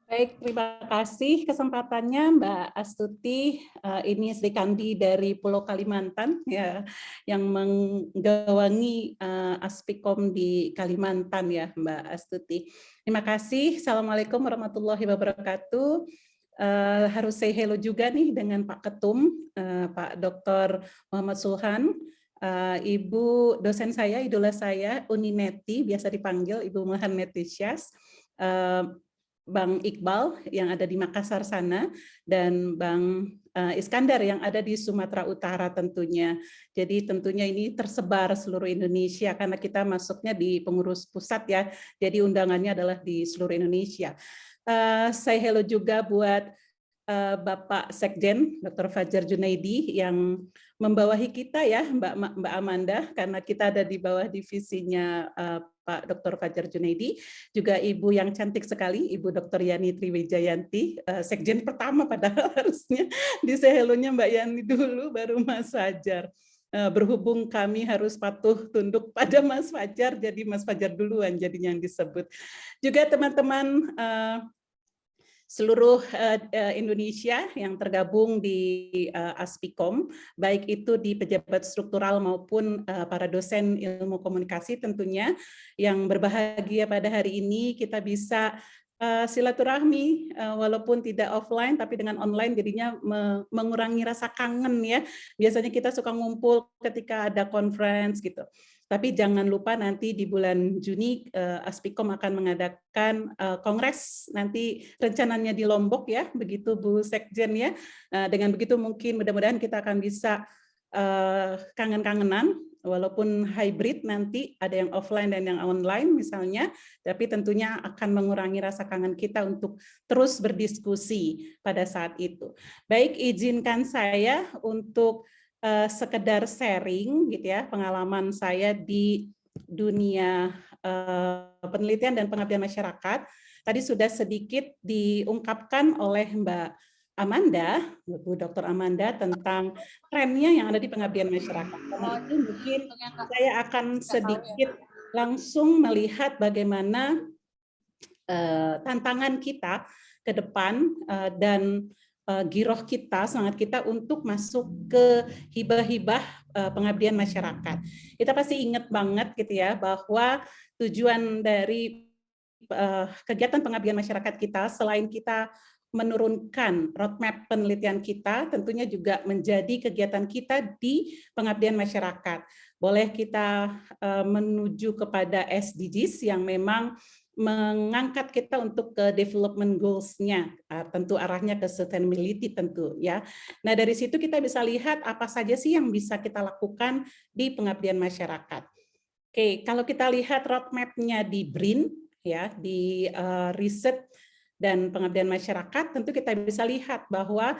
Baik, terima kasih kesempatannya Mbak Astuti. Ini Sri Kandi dari Pulau Kalimantan ya, yang menggawangi Aspikom di Kalimantan ya Mbak Astuti. Terima kasih. Assalamualaikum warahmatullahi wabarakatuh. Harus say hello juga nih dengan Pak Ketum, Pak Dr. Muhammad Sulhan, Ibu dosen saya, idola saya, Uni Neti, biasa dipanggil Ibu Mulhan Netisyas, Bang Iqbal yang ada di Makassar sana, dan Bang Iskandar yang ada di Sumatera Utara tentunya. Jadi tentunya ini tersebar seluruh Indonesia karena kita masuknya di pengurus pusat ya, jadi undangannya adalah di seluruh Indonesia. Saya hello juga buat Bapak Sekjen, Dr. Fajar Junaidi yang membawahi kita ya, Mbak Amanda, karena kita ada di bawah divisinya Pak Dr. Fajar Junaidi, juga Ibu yang cantik sekali, Ibu Dr. Yani Triwijayanti, Sekjen pertama padahal harusnya di sehelonya Mbak Yani dulu, baru Mas Fajar. Berhubung kami harus patuh tunduk pada Mas Fajar, jadi Mas Fajar duluan jadinya yang disebut. Juga teman-teman seluruh Indonesia yang tergabung di Aspikom, baik itu di pejabat struktural maupun para dosen ilmu komunikasi tentunya, yang berbahagia pada hari ini kita bisa silaturahmi walaupun tidak offline tapi dengan online jadinya mengurangi rasa kangen ya. Biasanya kita suka ngumpul ketika ada conference gitu. Tapi jangan lupa nanti di bulan Juni Aspikom akan mengadakan kongres nanti rencananya di Lombok ya, begitu Bu Sekjen ya. Dengan begitu mungkin mudah-mudahan kita akan bisa kangen-kangenan walaupun hybrid nanti ada yang offline dan yang online misalnya, tapi tentunya akan mengurangi rasa kangen kita untuk terus berdiskusi pada saat itu. Baik, izinkan saya untuk sekedar sharing gitu ya, pengalaman saya di dunia penelitian dan pengabdian masyarakat. Tadi sudah sedikit diungkapkan oleh Mbak Amanda, Bu Dr. Amanda tentang trennya yang ada di pengabdian masyarakat. Karena itu mungkin saya akan sedikit langsung melihat bagaimana tantangan kita ke depan dan giroh kita, semangat kita untuk masuk ke hibah-hibah pengabdian masyarakat. Kita pasti ingat banget gitu ya bahwa tujuan dari kegiatan pengabdian masyarakat kita selain kita menurunkan roadmap penelitian kita, tentunya juga menjadi kegiatan kita di pengabdian masyarakat. Boleh kita menuju kepada SDGs yang memang mengangkat kita untuk ke development goals-nya, tentu arahnya ke sustainability tentu ya. Nah dari situ kita bisa lihat apa saja sih yang bisa kita lakukan di pengabdian masyarakat. Oke, kalau kita lihat roadmap-nya di BRIN ya, di riset dan pengabdian masyarakat, tentu kita bisa lihat bahwa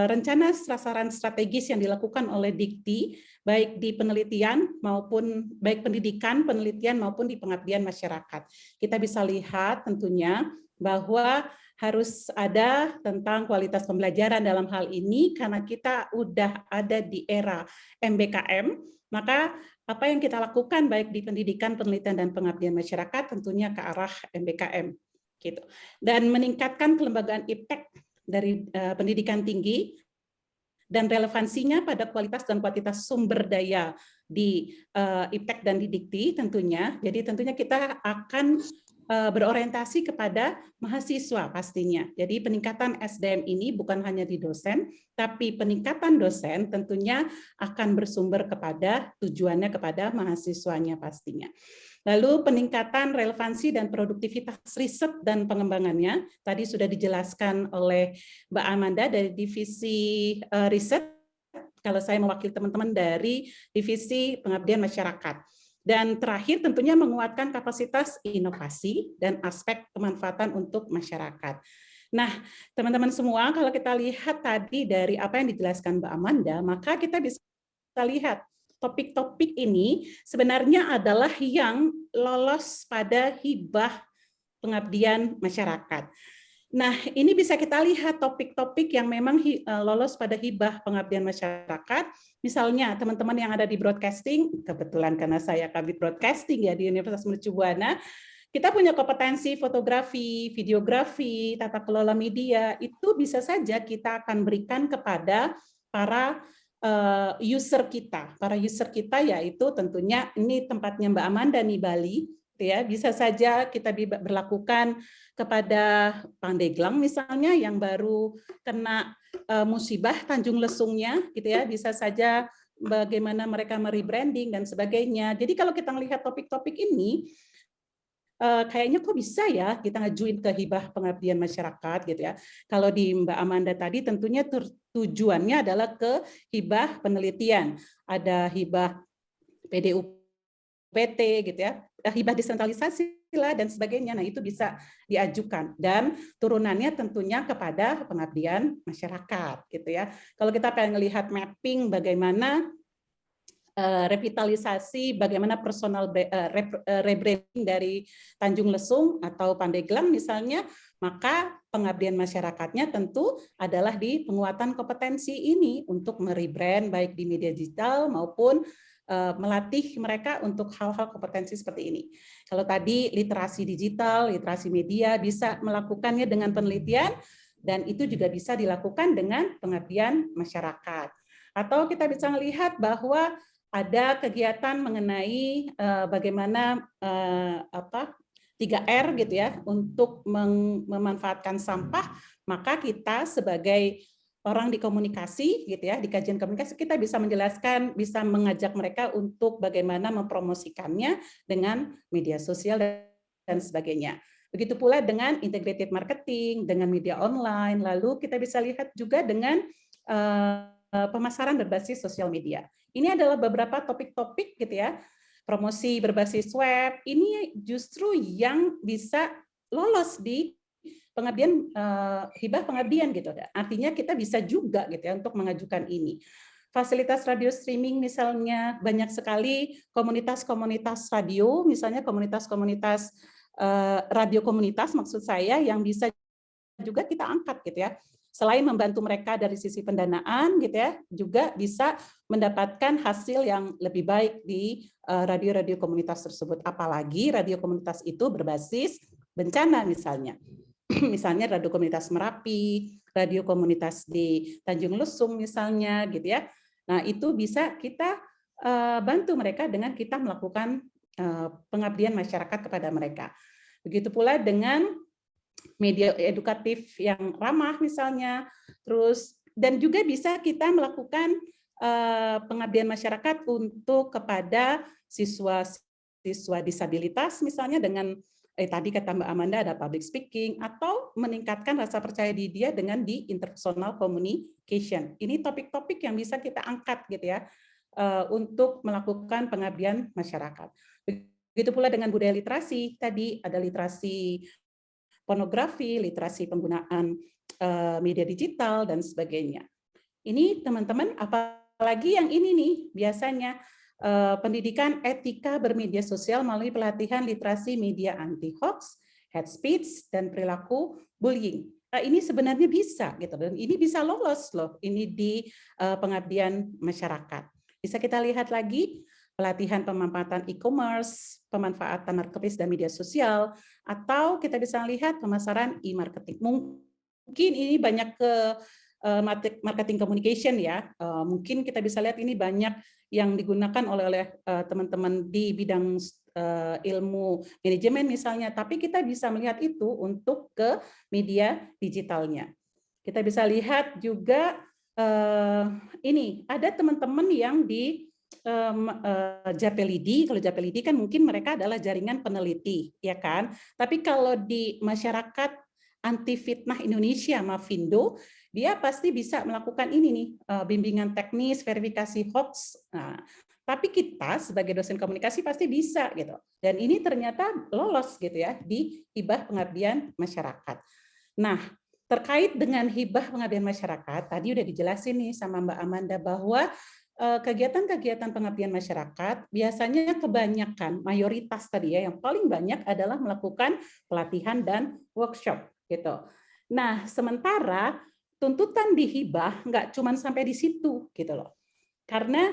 rencana sasaran strategis yang dilakukan oleh Dikti, baik di penelitian maupun baik pendidikan, penelitian maupun di pengabdian masyarakat. Kita bisa lihat tentunya bahwa harus ada tentang kualitas pembelajaran dalam hal ini karena kita udah ada di era MBKM, maka apa yang kita lakukan baik di pendidikan, penelitian dan pengabdian masyarakat tentunya ke arah MBKM. Gitu. Dan meningkatkan kelembagaan impact dari pendidikan tinggi dan relevansinya pada kualitas dan kuantitas sumber daya di impact dan di Dikti tentunya. Jadi tentunya kita akan berorientasi kepada mahasiswa pastinya. Jadi peningkatan SDM ini bukan hanya di dosen, tapi peningkatan dosen tentunya akan bersumber kepada tujuannya kepada mahasiswanya pastinya. Lalu peningkatan relevansi dan produktivitas riset dan pengembangannya, tadi sudah dijelaskan oleh Mbak Amanda dari divisi riset, kalau saya mewakili teman-teman dari divisi pengabdian masyarakat. Dan terakhir tentunya menguatkan kapasitas inovasi dan aspek kemanfaatan untuk masyarakat. Nah, teman-teman semua, kalau kita lihat tadi dari apa yang dijelaskan Mbak Amanda, maka kita bisa lihat topik-topik ini sebenarnya adalah yang lolos pada hibah pengabdian masyarakat. Nah, ini bisa kita lihat topik-topik yang memang lolos pada hibah pengabdian masyarakat. Misalnya, teman-teman yang ada di broadcasting, kebetulan karena saya kabit broadcasting ya di Universitas Mercu Buana, kita punya kompetensi fotografi, videografi, tata kelola media, itu bisa saja kita akan berikan kepada para user kita. Para user kita yaitu tentunya ini tempatnya Mbak Amanda nih Bali, ya bisa saja kita berlakukan kepada Pandeglang misalnya yang baru kena musibah Tanjung Lesungnya, gitu ya, bisa saja bagaimana mereka merebranding dan sebagainya. Jadi kalau kita melihat topik-topik ini, kayaknya kok bisa ya kita ngajuin ke hibah pengabdian masyarakat gitu ya. Kalau di Mbak Amanda tadi tentunya tujuannya adalah ke hibah penelitian, ada hibah PDUPT gitu ya, hibah desentralisasi lah dan sebagainya. Nah itu bisa diajukan dan turunannya tentunya kepada pengabdian masyarakat gitu ya. Kalau kita pengen melihat mapping bagaimana revitalisasi, bagaimana personal rebranding dari Tanjung Lesung atau Pandeglang misalnya, maka pengabdian masyarakatnya tentu adalah di penguatan kompetensi ini untuk merebrand baik di media digital maupun melatih mereka untuk hal-hal kompetensi seperti ini. Kalau tadi literasi digital, literasi media bisa melakukannya dengan penelitian dan itu juga bisa dilakukan dengan pengabdian masyarakat. Atau kita bisa melihat bahwa ada kegiatan mengenai bagaimana 3R gitu ya untuk memanfaatkan sampah, maka kita sebagai orang di komunikasi gitu ya, di kajian komunikasi kita bisa menjelaskan, bisa mengajak mereka untuk bagaimana mempromosikannya dengan media sosial dan sebagainya. Begitu pula dengan integrated marketing, dengan media online, lalu kita bisa lihat juga dengan pemasaran berbasis sosial media. Ini adalah beberapa topik-topik gitu ya. Promosi berbasis web, ini justru yang bisa lolos di pengabdian, hibah pengabdian gitu. Artinya kita bisa juga gitu ya untuk mengajukan ini. Fasilitas radio streaming misalnya, banyak sekali komunitas-komunitas radio, misalnya komunitas-komunitas radio komunitas maksud saya, yang bisa juga kita angkat gitu ya. Selain membantu mereka dari sisi pendanaan gitu ya, juga bisa mendapatkan hasil yang lebih baik di radio-radio komunitas tersebut. Apalagi radio komunitas itu berbasis bencana misalnya. Misalnya radio komunitas Merapi, radio komunitas di Tanjung Lesung misalnya gitu ya. Nah, itu bisa kita bantu mereka dengan kita melakukan pengabdian masyarakat kepada mereka. Begitu pula dengan media edukatif yang ramah misalnya, terus dan juga bisa kita melakukan pengabdian masyarakat untuk kepada siswa disabilitas misalnya dengan tadi kata Mbak Amanda ada public speaking, atau meningkatkan rasa percaya diri dia dengan di interpersonal communication. Ini topik-topik yang bisa kita angkat gitu ya untuk melakukan pengabdian masyarakat. Begitu pula dengan budaya literasi, tadi ada literasi pornografi, literasi penggunaan media digital, dan sebagainya. Ini teman-teman, apalagi yang ini nih, biasanya pendidikan etika bermedia sosial melalui pelatihan literasi media anti-hoax, hate speech, dan perilaku bullying. Ini sebenarnya bisa, gitu, dan ini bisa lolos loh, ini di pengabdian masyarakat. Bisa kita lihat lagi, pelatihan pemanfaatan e-commerce, pemanfaatan marketplace dan media sosial, atau kita bisa lihat pemasaran e-marketing. Mungkin ini banyak ke marketing communication ya. Mungkin kita bisa lihat ini banyak yang digunakan oleh teman-teman di bidang ilmu manajemen misalnya, tapi kita bisa melihat itu untuk ke media digitalnya. Kita bisa lihat juga ini ada teman-teman yang di Japelidi. Kalau Japelidi kan mungkin mereka adalah jaringan peneliti, ya kan? Tapi kalau di masyarakat anti fitnah Indonesia, Mafindo, dia pasti bisa melakukan ini nih, bimbingan teknis, verifikasi hoax. Nah, tapi kita sebagai dosen komunikasi pasti bisa gitu. Dan ini ternyata lolos gitu ya di hibah pengabdian masyarakat. Nah, terkait dengan hibah pengabdian masyarakat, tadi udah dijelasin nih sama Mbak Amanda bahwa kegiatan-kegiatan pengabdian masyarakat biasanya kebanyakan, mayoritas tadi ya, yang paling banyak adalah melakukan pelatihan dan workshop gitu. Nah, sementara tuntutan di hibah nggak cuma sampai di situ gitu loh, karena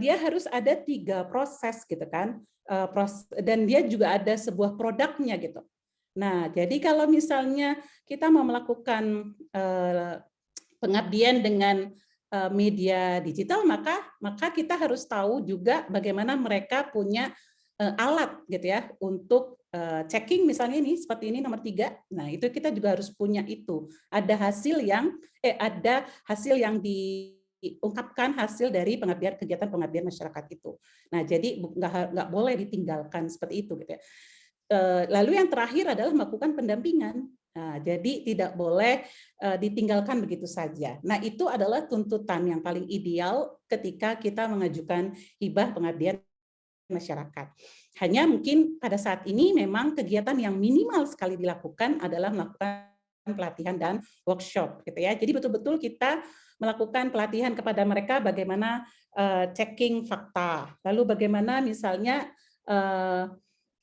dia harus ada 3 proses gitu kan, dan dia juga ada sebuah produknya gitu. Nah, jadi kalau misalnya kita mau melakukan pengabdian dengan media digital, maka kita harus tahu juga bagaimana mereka punya alat gitu ya untuk checking misalnya ini seperti ini nomor 3. Nah, itu kita juga harus punya itu. Ada hasil yang diungkapkan hasil dari kegiatan pengabdian masyarakat itu. Nah, jadi nggak boleh ditinggalkan seperti itu gitu ya. Lalu yang terakhir adalah melakukan pendampingan. Nah, jadi tidak boleh ditinggalkan begitu saja. Nah, itu adalah tuntutan yang paling ideal ketika kita mengajukan hibah pengabdian masyarakat. Hanya mungkin pada saat ini memang kegiatan yang minimal sekali dilakukan adalah melakukan pelatihan dan workshop gitu ya. Jadi betul-betul kita melakukan pelatihan kepada mereka bagaimana checking fakta. Lalu bagaimana misalnya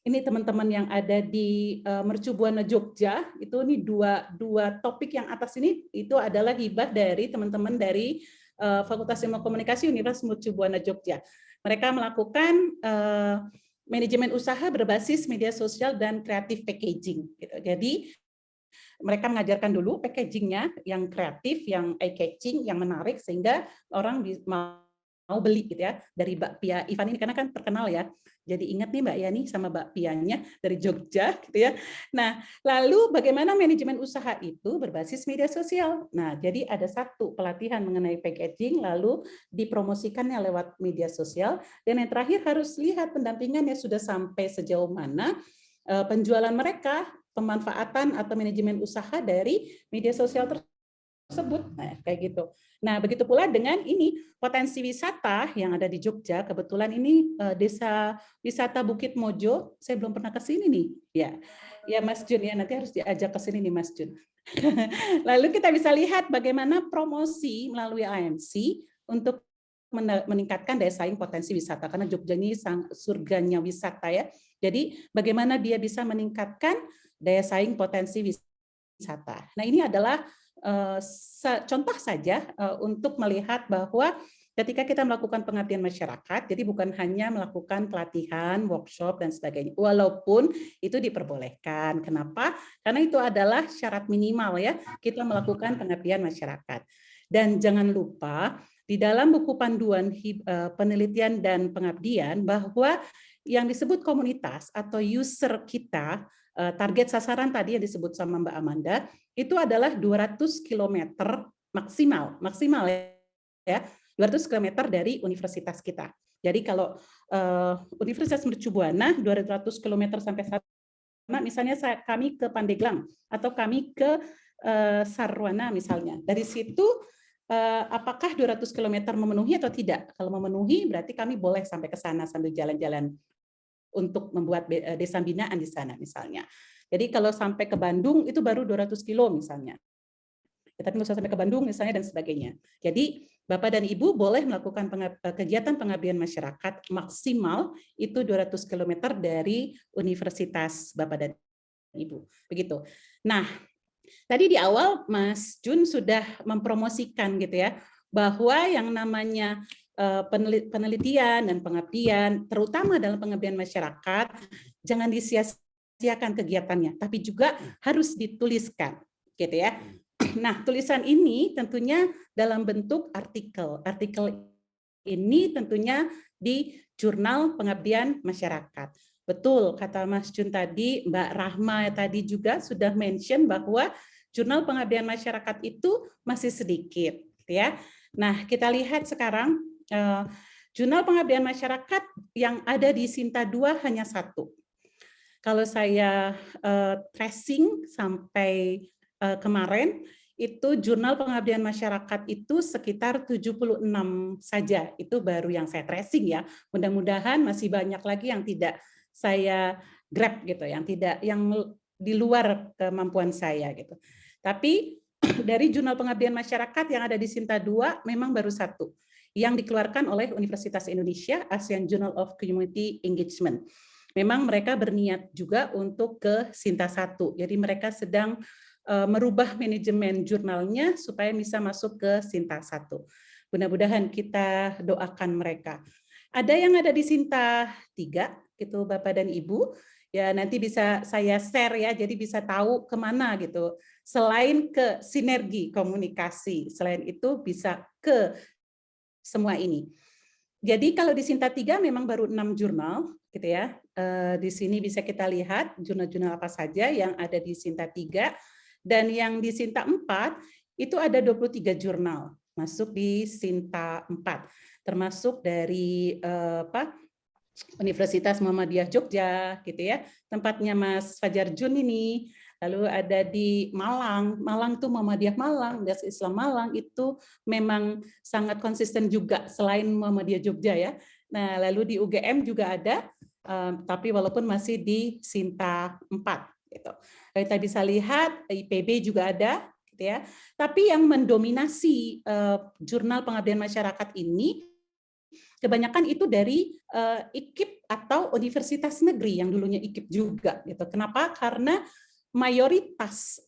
ini teman-teman yang ada di Mercu Buana Jogja, itu nih dua topik yang atas ini itu adalah hibah dari teman-teman dari Fakultas Ilmu Komunikasi Universitas Mercu Buana Jogja. Mereka melakukan manajemen usaha berbasis media sosial dan kreatif packaging. Gitu. Jadi mereka mengajarkan dulu packagingnya yang kreatif, yang eye-catching, yang menarik sehingga orang mau beli gitu ya dari Mbak Pia Ivan ini, karena kan terkenal ya. Jadi ingat nih Mbak Yani sama Mbak Pianya dari Jogja gitu ya. Nah, lalu bagaimana manajemen usaha itu berbasis media sosial. Nah, jadi ada satu pelatihan mengenai packaging lalu dipromosikannya lewat media sosial, dan yang terakhir harus lihat pendampingannya sudah sampai sejauh mana penjualan mereka, pemanfaatan atau manajemen usaha dari media sosial tersebut. Nah, kayak gitu. Nah, begitu pula dengan ini potensi wisata yang ada di Jogja. Kebetulan ini desa wisata Bukit Mojo. Saya belum pernah ke sini nih. Ya Mas Jun ya, nanti harus diajak ke sini nih Mas Jun. Lalu kita bisa lihat bagaimana promosi melalui AMC untuk meningkatkan daya saing potensi wisata, karena Jogja ini surganya wisata ya. Jadi bagaimana dia bisa meningkatkan daya saing potensi wisata. Nah, ini adalah contoh saja untuk melihat bahwa ketika kita melakukan pengabdian masyarakat, jadi bukan hanya melakukan pelatihan, workshop, dan sebagainya, walaupun itu diperbolehkan. Kenapa? Karena itu adalah syarat minimal ya, kita melakukan pengabdian masyarakat. Dan jangan lupa, di dalam buku panduan penelitian dan pengabdian, bahwa yang disebut komunitas atau user kita, target sasaran tadi yang disebut sama Mbak Amanda, itu adalah 200 km maksimal ya, 200 km dari universitas kita. Jadi kalau Universitas Mercu Buana 200 km sampai sana, misalnya kami ke Pandeglang atau kami ke Sarwana misalnya. Dari situ apakah 200 km memenuhi atau tidak? Kalau memenuhi berarti kami boleh sampai ke sana sambil jalan-jalan untuk membuat desa binaan di sana misalnya. Jadi kalau sampai ke Bandung itu baru 200 kilo misalnya. Ya, tapi nggak usah sampai ke Bandung misalnya dan sebagainya. Jadi Bapak dan Ibu boleh melakukan kegiatan pengabdian masyarakat maksimal itu 200 km dari universitas Bapak dan Ibu. Begitu. Nah, tadi di awal Mas Jun sudah mempromosikan gitu ya, bahwa yang namanya penelitian dan pengabdian, terutama dalam pengabdian masyarakat, jangan disia-siakan kegiatannya, tapi juga harus dituliskan, gitu ya. Nah, tulisan ini tentunya dalam bentuk artikel. Artikel ini tentunya di jurnal pengabdian masyarakat. Betul, kata Mas Jun tadi, Mbak Rahma tadi juga sudah mention bahwa jurnal pengabdian masyarakat itu masih sedikit, ya. Nah, kita lihat sekarang jurnal pengabdian masyarakat yang ada di Sinta 2 hanya 1. Kalau saya tracing sampai kemarin, itu jurnal pengabdian masyarakat itu sekitar 76 saja. Itu baru yang saya tracing ya. Mudah-mudahan masih banyak lagi yang tidak saya grab gitu, yang di luar kemampuan saya gitu. Tapi dari jurnal pengabdian masyarakat yang ada di Sinta 2 memang baru 1 yang dikeluarkan oleh Universitas Indonesia, ASEAN Journal of Community Engagement. Memang mereka berniat juga untuk ke Sinta 1. Jadi mereka sedang merubah manajemen jurnalnya supaya bisa masuk ke Sinta 1. Mudah-mudahan kita doakan mereka. Ada yang ada di Sinta 3, gitu Bapak dan Ibu. Ya nanti bisa saya share ya, jadi bisa tahu kemana gitu. Selain ke sinergi komunikasi, selain itu bisa ke semua ini. Jadi kalau di Sinta 3 memang baru 6 jurnal, gitu ya. Di sini bisa kita lihat jurnal-jurnal apa saja yang ada di Sinta 3, dan yang di Sinta 4 itu ada 23 jurnal masuk di Sinta 4, termasuk dari Universitas Muhammadiyah Jogja, gitu ya, tempatnya Mas Fajar Jun ini. Lalu ada di Malang, Malang tuh Muhammadiyah Malang, Das Islam Malang itu memang sangat konsisten juga selain Muhammadiyah Jogja ya. Nah, lalu di UGM juga ada, tapi walaupun masih di Sinta 4 gitu. Kita bisa lihat IPB juga ada, gitu ya. Tapi yang mendominasi jurnal pengabdian masyarakat ini kebanyakan itu dari IKIP atau universitas negeri yang dulunya IKIP juga gitu. Kenapa? Karena mayoritas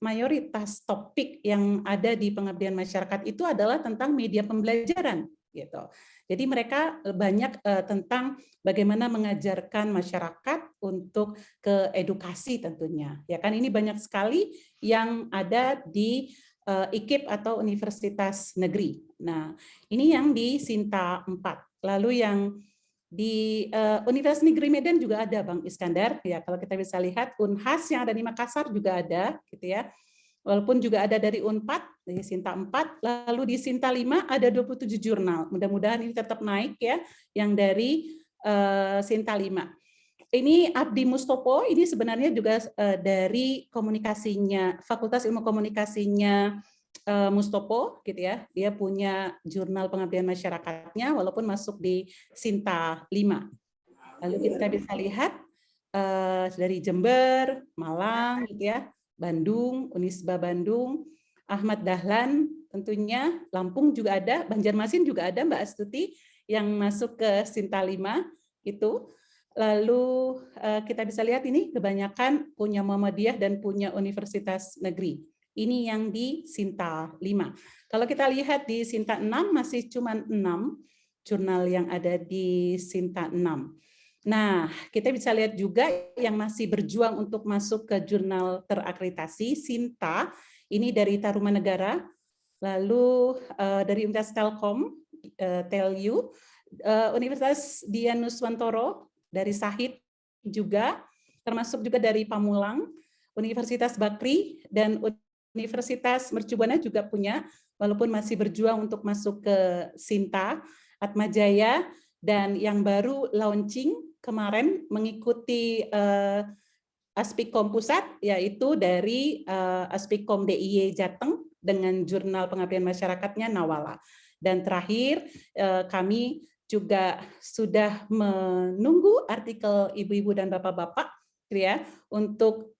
topik yang ada di pengabdian masyarakat itu adalah tentang media pembelajaran gitu. Jadi mereka banyak tentang bagaimana mengajarkan masyarakat untuk ke edukasi tentunya. Ya kan ini banyak sekali yang ada di IKIP atau Universitas Negeri. Nah, ini yang di Sinta 4. Lalu yang di Universitas Negeri Medan juga ada, Bang Iskandar. Ya, kalau kita bisa lihat Unhas yang ada di Makassar juga ada, gitu ya. Walaupun juga ada dari Unpad, di Sinta 4, lalu di Sinta 5 ada 27 jurnal. Mudah-mudahan ini tetap naik ya, yang dari Sinta 5. Ini Abdi Mustopo, ini sebenarnya juga dari komunikasinya, Fakultas Ilmu Komunikasinya Mustopo, gitu ya. Dia punya jurnal pengabdian masyarakatnya, walaupun masuk di Sinta 5. Lalu kita bisa lihat dari Jember, Malang, gitu ya, Bandung, Unisba Bandung, Ahmad Dahlan, tentunya Lampung juga ada, Banjarmasin juga ada, Mbak Astuti, yang masuk ke Sinta 5, itu. Lalu kita bisa lihat ini kebanyakan punya Muhammadiyah dan punya Universitas Negeri. Ini yang di Sinta 5. Kalau kita lihat di Sinta 6 masih cuma 6 jurnal yang ada di Sinta 6. Nah, kita bisa lihat juga yang masih berjuang untuk masuk ke jurnal terakreditasi Sinta, ini dari Tarumanegara, lalu dari Universitas Telkom, TELU, Universitas Dianuswantoro, dari Sahid juga, termasuk juga dari Pamulang, Universitas Bakri, dan Universitas Mercubuana juga punya, walaupun masih berjuang untuk masuk ke Sinta, Atmajaya, dan yang baru launching kemarin mengikuti Aspikom Pusat, yaitu dari Aspikom DIY Jateng dengan jurnal pengabdian masyarakatnya Nawala. Dan terakhir kami juga sudah menunggu artikel ibu-ibu dan bapak-bapak ya untuk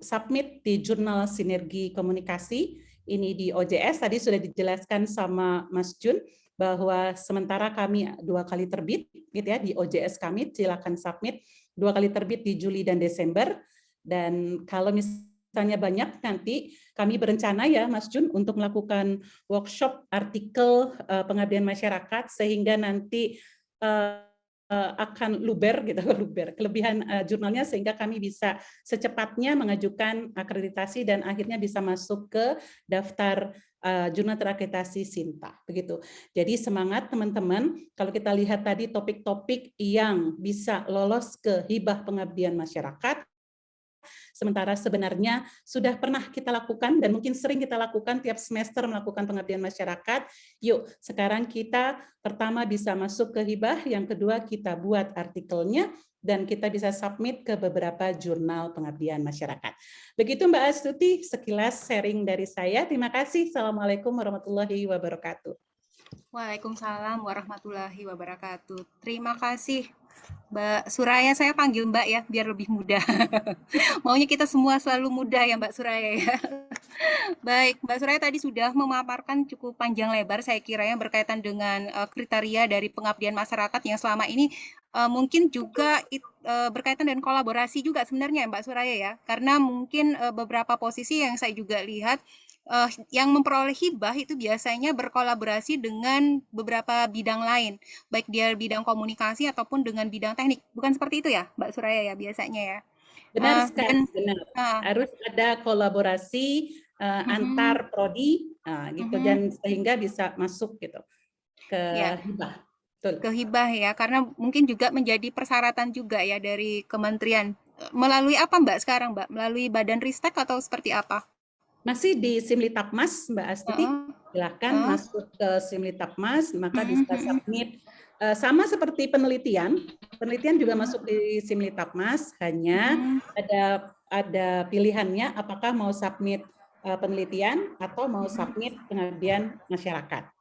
submit di jurnal Sinergi Komunikasi ini di OJS. Tadi sudah dijelaskan sama Mas Jun bahwa sementara kami 2 kali terbit gitu ya di OJS kami, silakan submit 2 kali terbit di Juli dan Desember. Dan kalau misalnya banyak, nanti kami berencana ya Mas Jun untuk melakukan workshop artikel pengabdian masyarakat sehingga nanti akan luber gitu, kelebihan jurnalnya sehingga kami bisa secepatnya mengajukan akreditasi dan akhirnya bisa masuk ke daftar jurnal terakreditasi Sinta begitu. Jadi semangat teman-teman, kalau kita lihat tadi topik-topik yang bisa lolos ke hibah pengabdian masyarakat, sementara sebenarnya sudah pernah kita lakukan dan mungkin sering kita lakukan tiap semester melakukan pengabdian masyarakat. Yuk, sekarang kita pertama bisa masuk ke hibah, yang kedua kita buat artikelnya, dan kita bisa submit ke beberapa jurnal pengabdian masyarakat. Begitu Mbak Astuti, sekilas sharing dari saya. Terima kasih. Assalamualaikum warahmatullahi wabarakatuh. Waalaikumsalam warahmatullahi wabarakatuh. Terima kasih Mbak Suraya, saya panggil Mbak ya, biar lebih mudah. Maunya kita semua selalu mudah ya Mbak Suraya ya. Baik, Mbak Suraya tadi sudah memaparkan cukup panjang lebar saya kira yang berkaitan dengan kriteria dari pengabdian masyarakat yang selama ini mungkin juga berkaitan dengan kolaborasi juga sebenarnya Mbak Suraya ya. Karena mungkin beberapa posisi yang saya juga lihat yang memperoleh hibah itu biasanya berkolaborasi dengan beberapa bidang lain, baik dia bidang komunikasi ataupun dengan bidang teknik. Bukan seperti itu ya, Mbak Suraya ya biasanya ya. Benar sekali, benar. Harus ada kolaborasi antar prodi, gitu, dan sehingga bisa masuk gitu ke hibah. Betul. Ke hibah ya, karena mungkin juga menjadi persyaratan juga ya dari kementerian. Melalui apa Mbak sekarang Mbak? Melalui Badan Ristek atau seperti apa? Masih di Simlitapmas, Mbak Astuti, silahkan masuk ke Simlitapmas, maka bisa submit. Sama seperti penelitian juga masuk di Simlitapmas, hanya ada pilihannya apakah mau submit penelitian atau mau submit pengabdian masyarakat.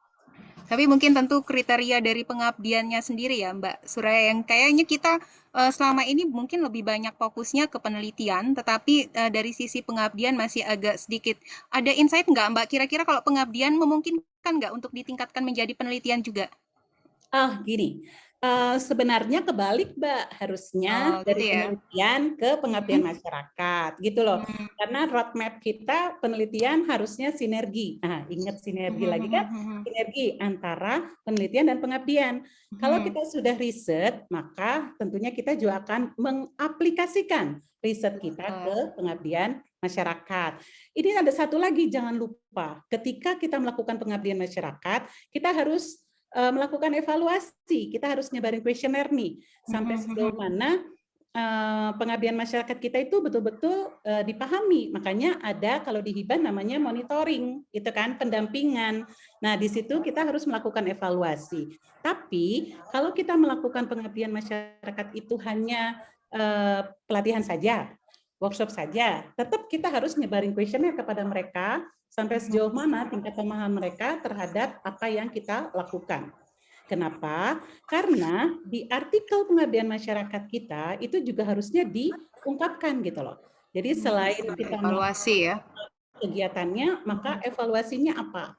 Tapi mungkin tentu kriteria dari pengabdiannya sendiri ya Mbak Suraya, yang kayaknya kita selama ini mungkin lebih banyak fokusnya ke penelitian, tetapi dari sisi pengabdian masih agak sedikit. Ada insight nggak Mbak, kira-kira kalau pengabdian memungkinkan nggak untuk ditingkatkan menjadi penelitian juga? Gini, Sebenarnya kebalik, Mbak. Harusnya Oh, gitu dari ya. penelitian ke pengabdian masyarakat, gitu loh. Karena roadmap kita penelitian harusnya sinergi. Nah, ingat sinergi lagi kan? Sinergi antara penelitian dan pengabdian. Kalau kita sudah riset, maka tentunya kita juga akan mengaplikasikan riset kita ke pengabdian masyarakat. Ini ada satu lagi, jangan lupa. Ketika kita melakukan pengabdian masyarakat, kita harus melakukan evaluasi. Kita harus nyebarin kuesioner nih, sampai sejauh mana pengabdian masyarakat kita itu betul-betul dipahami. Makanya ada kalau di Hibah namanya monitoring, itu kan, pendampingan. Nah, di situ kita harus melakukan evaluasi. Tapi kalau kita melakukan pengabdian masyarakat itu hanya pelatihan saja, workshop saja, tetap kita harus nyebarin kuesioner kepada mereka sampai sejauh mana tingkat pemahaman mereka terhadap apa yang kita lakukan. Kenapa? Karena di artikel pengabdian masyarakat kita itu juga harusnya diungkapkan gitu loh. Jadi selain kita evaluasi ya, kegiatannya, maka evaluasinya apa?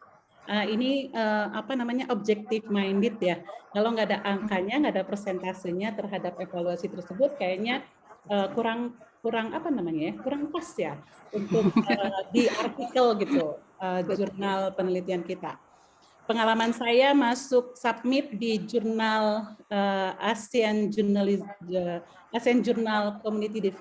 Ini apa namanya, objective minded ya. Kalau nggak ada angkanya, nggak ada persentasenya terhadap evaluasi tersebut, kayaknya kurang apa namanya ya, kurang pas ya untuk di artikel gitu jurnal penelitian kita. Pengalaman saya masuk submit di jurnal ASEAN Journal Community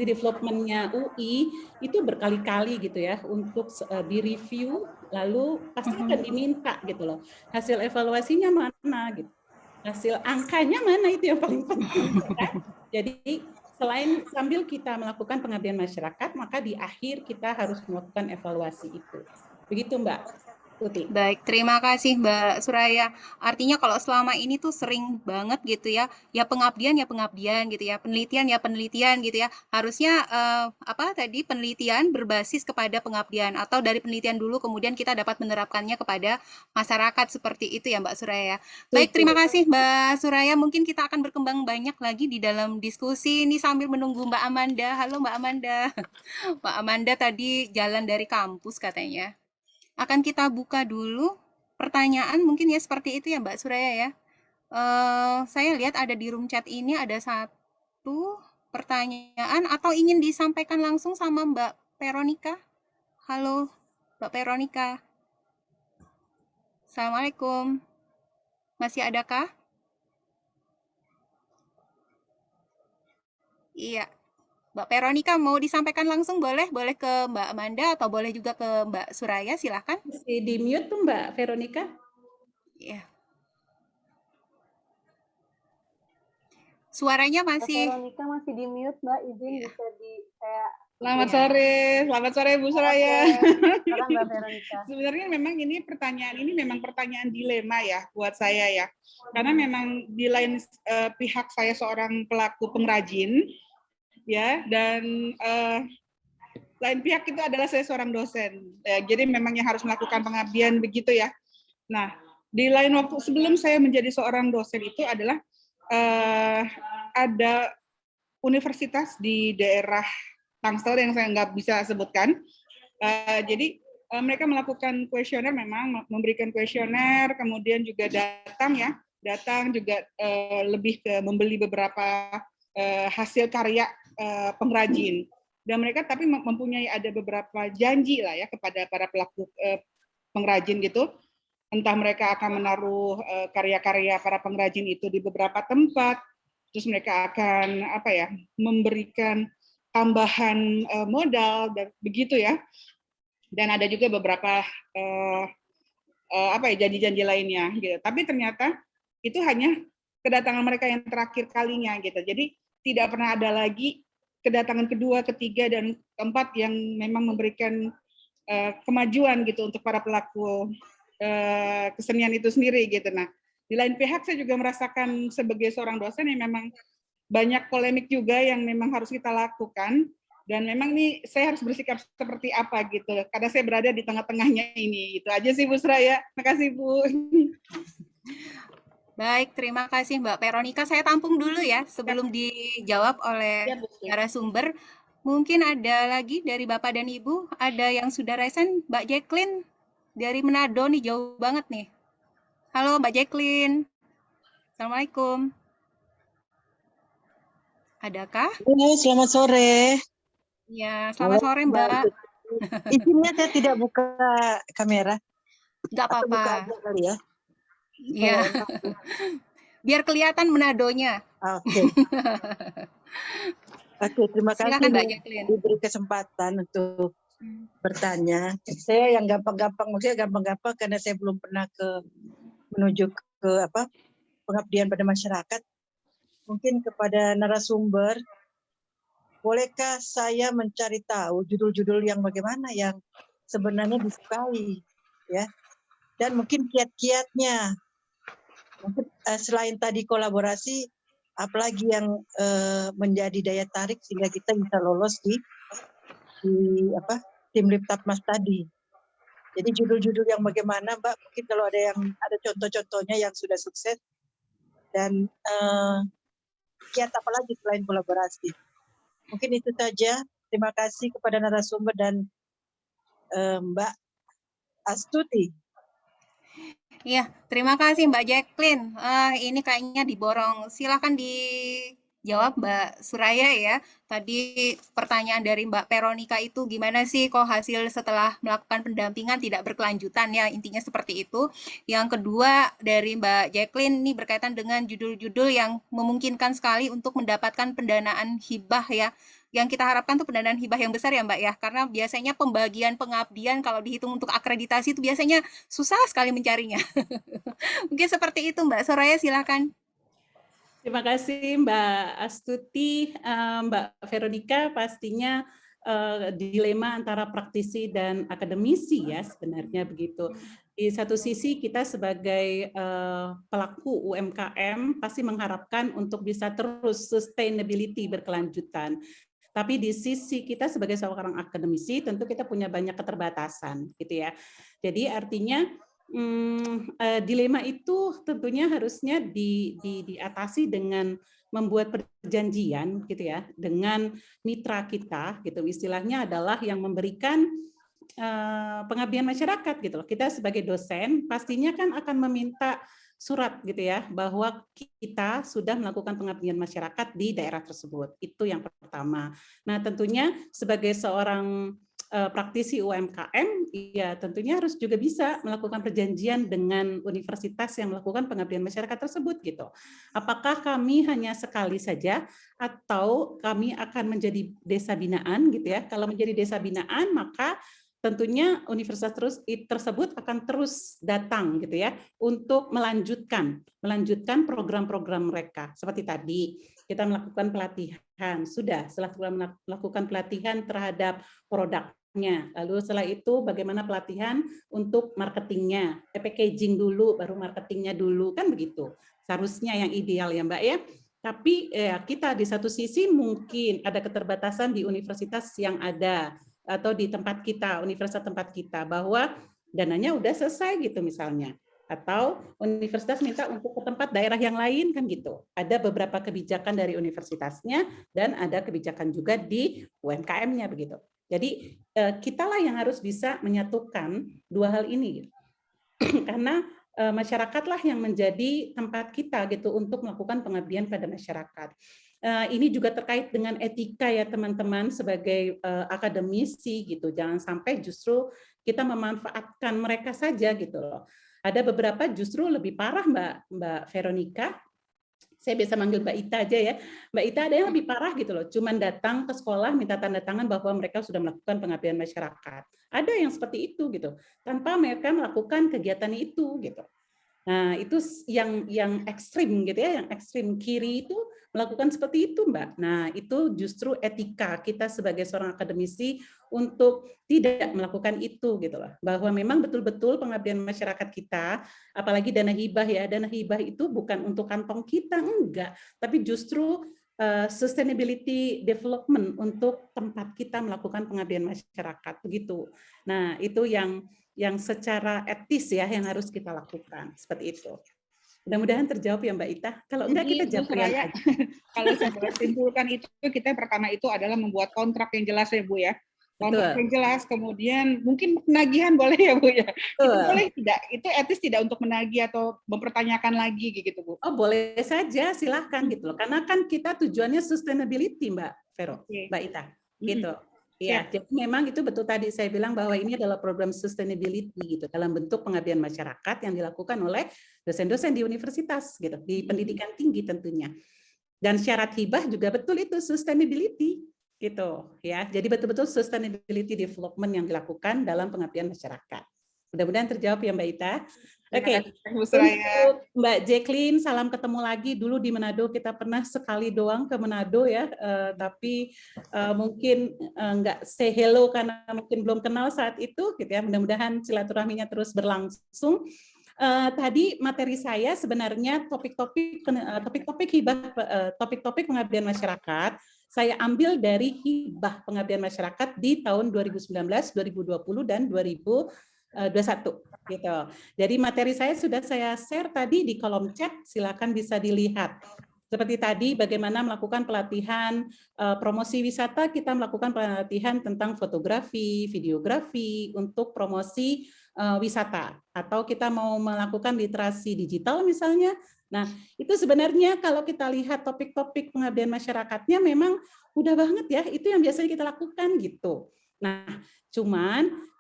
Development-nya UI itu berkali-kali gitu ya untuk direview, lalu pasti akan diminta gitu loh hasil evaluasinya mana gitu, hasil angkanya mana, itu yang paling penting kan? Jadi selain sambil kita melakukan pengabdian masyarakat, maka di akhir kita harus melakukan evaluasi itu. Begitu Mbak Tuti. Baik, terima kasih Mbak Suraya. Artinya kalau selama ini tuh sering banget gitu ya pengabdian gitu ya, penelitian gitu ya. Harusnya apa tadi, penelitian berbasis kepada pengabdian, atau dari penelitian dulu kemudian kita dapat menerapkannya kepada masyarakat, seperti itu ya Mbak Suraya. Baik, terima kasih Mbak Suraya. Mungkin kita akan berkembang banyak lagi di dalam diskusi ini sambil menunggu Mbak Amanda. Halo Mbak Amanda. Mbak Amanda tadi jalan dari kampus katanya. Akan kita buka dulu pertanyaan, mungkin ya seperti itu ya Mbak Suraya ya. Saya lihat ada di room chat ini ada satu pertanyaan, atau ingin disampaikan langsung sama Mbak Veronica. Halo Mbak Veronica. Assalamualaikum. Masih adakah? Iya. Mbak Veronica mau disampaikan langsung, boleh ke Mbak Amanda atau boleh juga ke Mbak Suraya, silahkan. Masih di mute tuh Mbak Veronica. Iya. Suaranya masih. Mbak Veronica masih di mute, Mbak. Izin bisa saya. Selamat sore Bu Suraya. Silakan Mbak Veronica. Sebenarnya memang ini memang pertanyaan dilema ya buat saya ya. Karena memang di lain pihak saya seorang pelaku pengrajin ya, dan lain pihak itu adalah saya seorang dosen. Ya, jadi memang yang harus melakukan pengabdian begitu ya. Nah, di lain waktu sebelum saya menjadi seorang dosen itu adalah ada universitas di daerah Tangsel yang saya nggak bisa sebutkan. Jadi mereka melakukan kuesioner, memang memberikan kuesioner, kemudian juga datang juga lebih ke membeli beberapa hasil karya pengrajin. Dan mereka tapi mempunyai ada beberapa janji lah ya kepada para pelaku pengrajin gitu. Entah mereka akan menaruh karya-karya para pengrajin itu di beberapa tempat, terus mereka akan memberikan tambahan modal dan begitu ya. Dan ada juga beberapa janji-janji lainnya gitu. Tapi ternyata itu hanya kedatangan mereka yang terakhir kalinya gitu. Jadi tidak pernah ada lagi kedatangan kedua, ketiga, dan keempat yang memang memberikan kemajuan gitu untuk para pelaku kesenian itu sendiri gitu. Nah, di lain pihak saya juga merasakan sebagai seorang dosen yang memang banyak polemik juga yang memang harus kita lakukan, dan memang nih saya harus bersikap seperti apa gitu karena saya berada di tengah-tengahnya ini. Itu aja sih Bu Suraya. Makasih Bu. Baik, terima kasih Mbak Veronica. Saya tampung dulu ya sebelum dijawab oleh narasumber. Mungkin ada lagi dari Bapak dan Ibu, ada yang sudah resen. Mbak Jacqueline dari Manado nih, jauh banget nih. Halo Mbak Jacqueline. Assalamualaikum. Adakah? Halo, selamat sore. Ya, selamat sore Mbak. Izinnya saya tidak buka kamera. Nggak Atau buka apa-apa. aja kali ya. Ya, biar kelihatan Menadonya. Oke. Oke, terima kasih Silakan Mbak Jacqueline. diberi kesempatan untuk bertanya. Saya yang gampang-gampang, maksudnya gampang-gampang karena saya belum pernah menuju ke pengabdian pada masyarakat. Mungkin kepada narasumber, bolehkah saya mencari tahu judul-judul yang bagaimana yang sebenarnya disukai, ya? Dan mungkin kiat-kiatnya. Mungkin selain tadi kolaborasi, apalagi yang menjadi daya tarik sehingga kita bisa lolos di tim Liptatmas tadi. Jadi judul-judul yang bagaimana, Mbak? Mungkin kalau ada contoh-contohnya yang sudah sukses dan kiat apa lagi selain kolaborasi. Mungkin itu saja. Terima kasih kepada narasumber dan Mbak Astuti. Iya, terima kasih Mbak Jacqueline. Ini kayaknya diborong. Silakan dijawab Mbak Suraya ya. Tadi pertanyaan dari Mbak Veronica itu gimana sih kok hasil setelah melakukan pendampingan tidak berkelanjutan ya, intinya seperti itu. Yang kedua dari Mbak Jacqueline ini berkaitan dengan judul-judul yang memungkinkan sekali untuk mendapatkan pendanaan hibah ya. Yang kita harapkan tuh pendanaan hibah yang besar ya Mbak ya, karena biasanya pembagian pengabdian kalau dihitung untuk akreditasi itu biasanya susah sekali mencarinya. Mungkin seperti itu Mbak Soraya, silakan. Terima kasih Mbak Astuti, Mbak Veronica, pastinya dilema antara praktisi dan akademisi ya sebenarnya begitu. Di satu sisi kita sebagai pelaku UMKM pasti mengharapkan untuk bisa terus sustainability berkelanjutan. Tapi di sisi kita sebagai seorang akademisi tentu kita punya banyak keterbatasan gitu ya. Jadi artinya dilema itu tentunya harusnya diatasi dengan membuat perjanjian gitu ya dengan mitra kita gitu, istilahnya adalah yang memberikan pengabdian masyarakat gitu loh. Kita sebagai dosen pastinya kan akan meminta surat gitu ya bahwa kita sudah melakukan pengabdian masyarakat di daerah tersebut. Itu yang pertama. Nah, tentunya sebagai seorang praktisi UMKM, ya tentunya harus juga bisa melakukan perjanjian dengan universitas yang melakukan pengabdian masyarakat tersebut gitu. Apakah kami hanya sekali saja atau kami akan menjadi desa binaan gitu ya? Kalau menjadi desa binaan maka tentunya universitas tersebut akan terus datang gitu ya untuk melanjutkan program-program mereka. Seperti tadi kita melakukan pelatihan, setelah melakukan pelatihan terhadap produknya, lalu setelah itu bagaimana pelatihan untuk marketingnya, packaging dulu, baru marketingnya dulu, kan begitu. Seharusnya yang ideal ya Mbak ya. Tapi kita di satu sisi mungkin ada keterbatasan di universitas yang ada, atau di tempat kita, universitas tempat kita, bahwa dananya udah selesai gitu misalnya. Atau universitas minta untuk ke tempat daerah yang lain kan gitu. Ada beberapa kebijakan dari universitasnya dan ada kebijakan juga di UMKM-nya begitu. Jadi kitalah yang harus bisa menyatukan dua hal ini. Karena masyarakatlah yang menjadi tempat kita gitu untuk melakukan pengabdian pada masyarakat. Ini juga terkait dengan etika ya teman-teman sebagai akademisi gitu. Jangan sampai justru kita memanfaatkan mereka saja gitu loh. Ada beberapa justru lebih parah Mbak Veronica. Saya biasa manggil Mbak Ita aja ya. Mbak Ita ada yang lebih parah gitu loh. Cuman datang ke sekolah minta tanda tangan bahwa mereka sudah melakukan pengabdian masyarakat. Ada yang seperti itu gitu. Tanpa mereka melakukan kegiatan itu gitu. Nah, itu yang ekstrim gitu ya, yang ekstrim kiri itu melakukan seperti itu, Mbak. Nah, itu justru etika kita sebagai seorang akademisi untuk tidak melakukan itu gitu loh. Bahwa memang betul-betul pengabdian masyarakat kita, apalagi dana hibah ya, dana hibah itu bukan untuk kantong kita, enggak, tapi justru sustainability development untuk tempat kita melakukan pengabdian masyarakat begitu. Nah, itu yang secara etis ya yang harus kita lakukan seperti itu. Mudah-mudahan terjawab ya Mbak Ita. Kalau enggak kita jawab aja. Kalau saya boleh simpulkan itu kita pertama itu adalah membuat kontrak yang jelas ya Bu ya. kontrak yang jelas, kemudian mungkin penagihan boleh ya Bu ya? Itu boleh tidak? Itu etis tidak untuk menagih atau mempertanyakan lagi gitu Bu? Oh boleh saja, silahkan gitu loh. Karena kan kita tujuannya sustainability Mbak Vero, Mbak Ita, gitu. Ya, jadi memang itu betul tadi saya bilang bahwa ini adalah program sustainability gitu dalam bentuk pengabdian masyarakat yang dilakukan oleh dosen-dosen di universitas gitu, di pendidikan tinggi tentunya. Dan syarat hibah juga betul itu sustainability gitu ya. Jadi betul-betul sustainability development yang dilakukan dalam pengabdian masyarakat. Mudah-mudahan terjawab ya Mbak Ita. Oke, untuk Mbak Jacqueline, salam ketemu lagi. Dulu di Manado kita pernah sekali doang ke Manado ya, tapi mungkin nggak say hello karena mungkin belum kenal saat itu gitu ya. Mudah-mudahan silaturahminya terus berlangsung. Tadi materi saya sebenarnya topik-topik hibah, topik-topik pengabdian masyarakat saya ambil dari hibah pengabdian masyarakat di tahun 2019, 2020 dan 2021 gitu. Jadi materi saya sudah saya share tadi di kolom chat, silakan bisa dilihat. Seperti tadi bagaimana melakukan pelatihan promosi wisata, kita melakukan pelatihan tentang fotografi, videografi untuk promosi wisata, atau kita mau melakukan literasi digital misalnya. Nah, itu sebenarnya kalau kita lihat topik-topik pengabdian masyarakatnya memang udah banget ya, itu yang biasanya kita lakukan gitu. Nah, cuman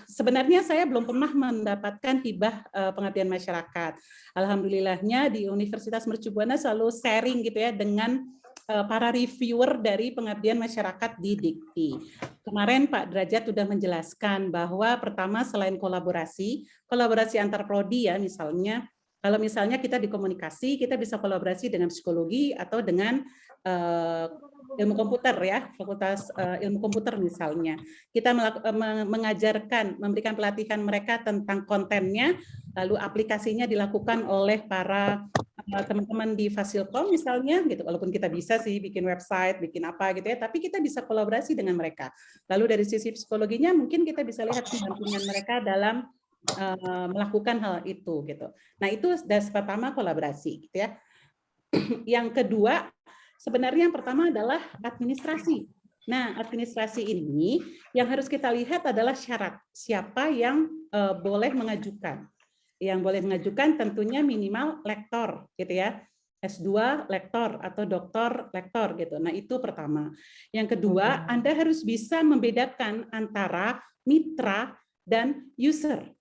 sebenarnya saya belum pernah mendapatkan hibah pengabdian masyarakat. Alhamdulillahnya di Universitas Mercu Buana selalu sharing gitu ya dengan para reviewer dari pengabdian masyarakat di Dikti. Kemarin Pak Derajat sudah menjelaskan bahwa pertama selain kolaborasi antar prodi ya, misalnya kalau misalnya kita di komunikasi, kita bisa kolaborasi dengan psikologi atau dengan ilmu komputer ya, fakultas ilmu komputer misalnya. Kita mengajarkan, memberikan pelatihan mereka tentang kontennya, lalu aplikasinya dilakukan oleh para teman-teman di Fasilkom misalnya, gitu. Walaupun kita bisa sih bikin website, bikin apa gitu ya, tapi kita bisa kolaborasi dengan mereka. Lalu dari sisi psikologinya mungkin kita bisa lihat pendampingan mereka dalam melakukan hal itu gitu. Nah itu dasar pertama kolaborasi gitu ya. Yang kedua sebenarnya yang pertama adalah administrasi. Nah administrasi ini yang harus kita lihat adalah syarat siapa yang boleh mengajukan. Yang boleh mengajukan tentunya minimal lektor gitu ya. S2 lektor atau doktor lektor gitu. Nah itu pertama. Yang kedua Anda harus bisa membedakan antara mitra dan user.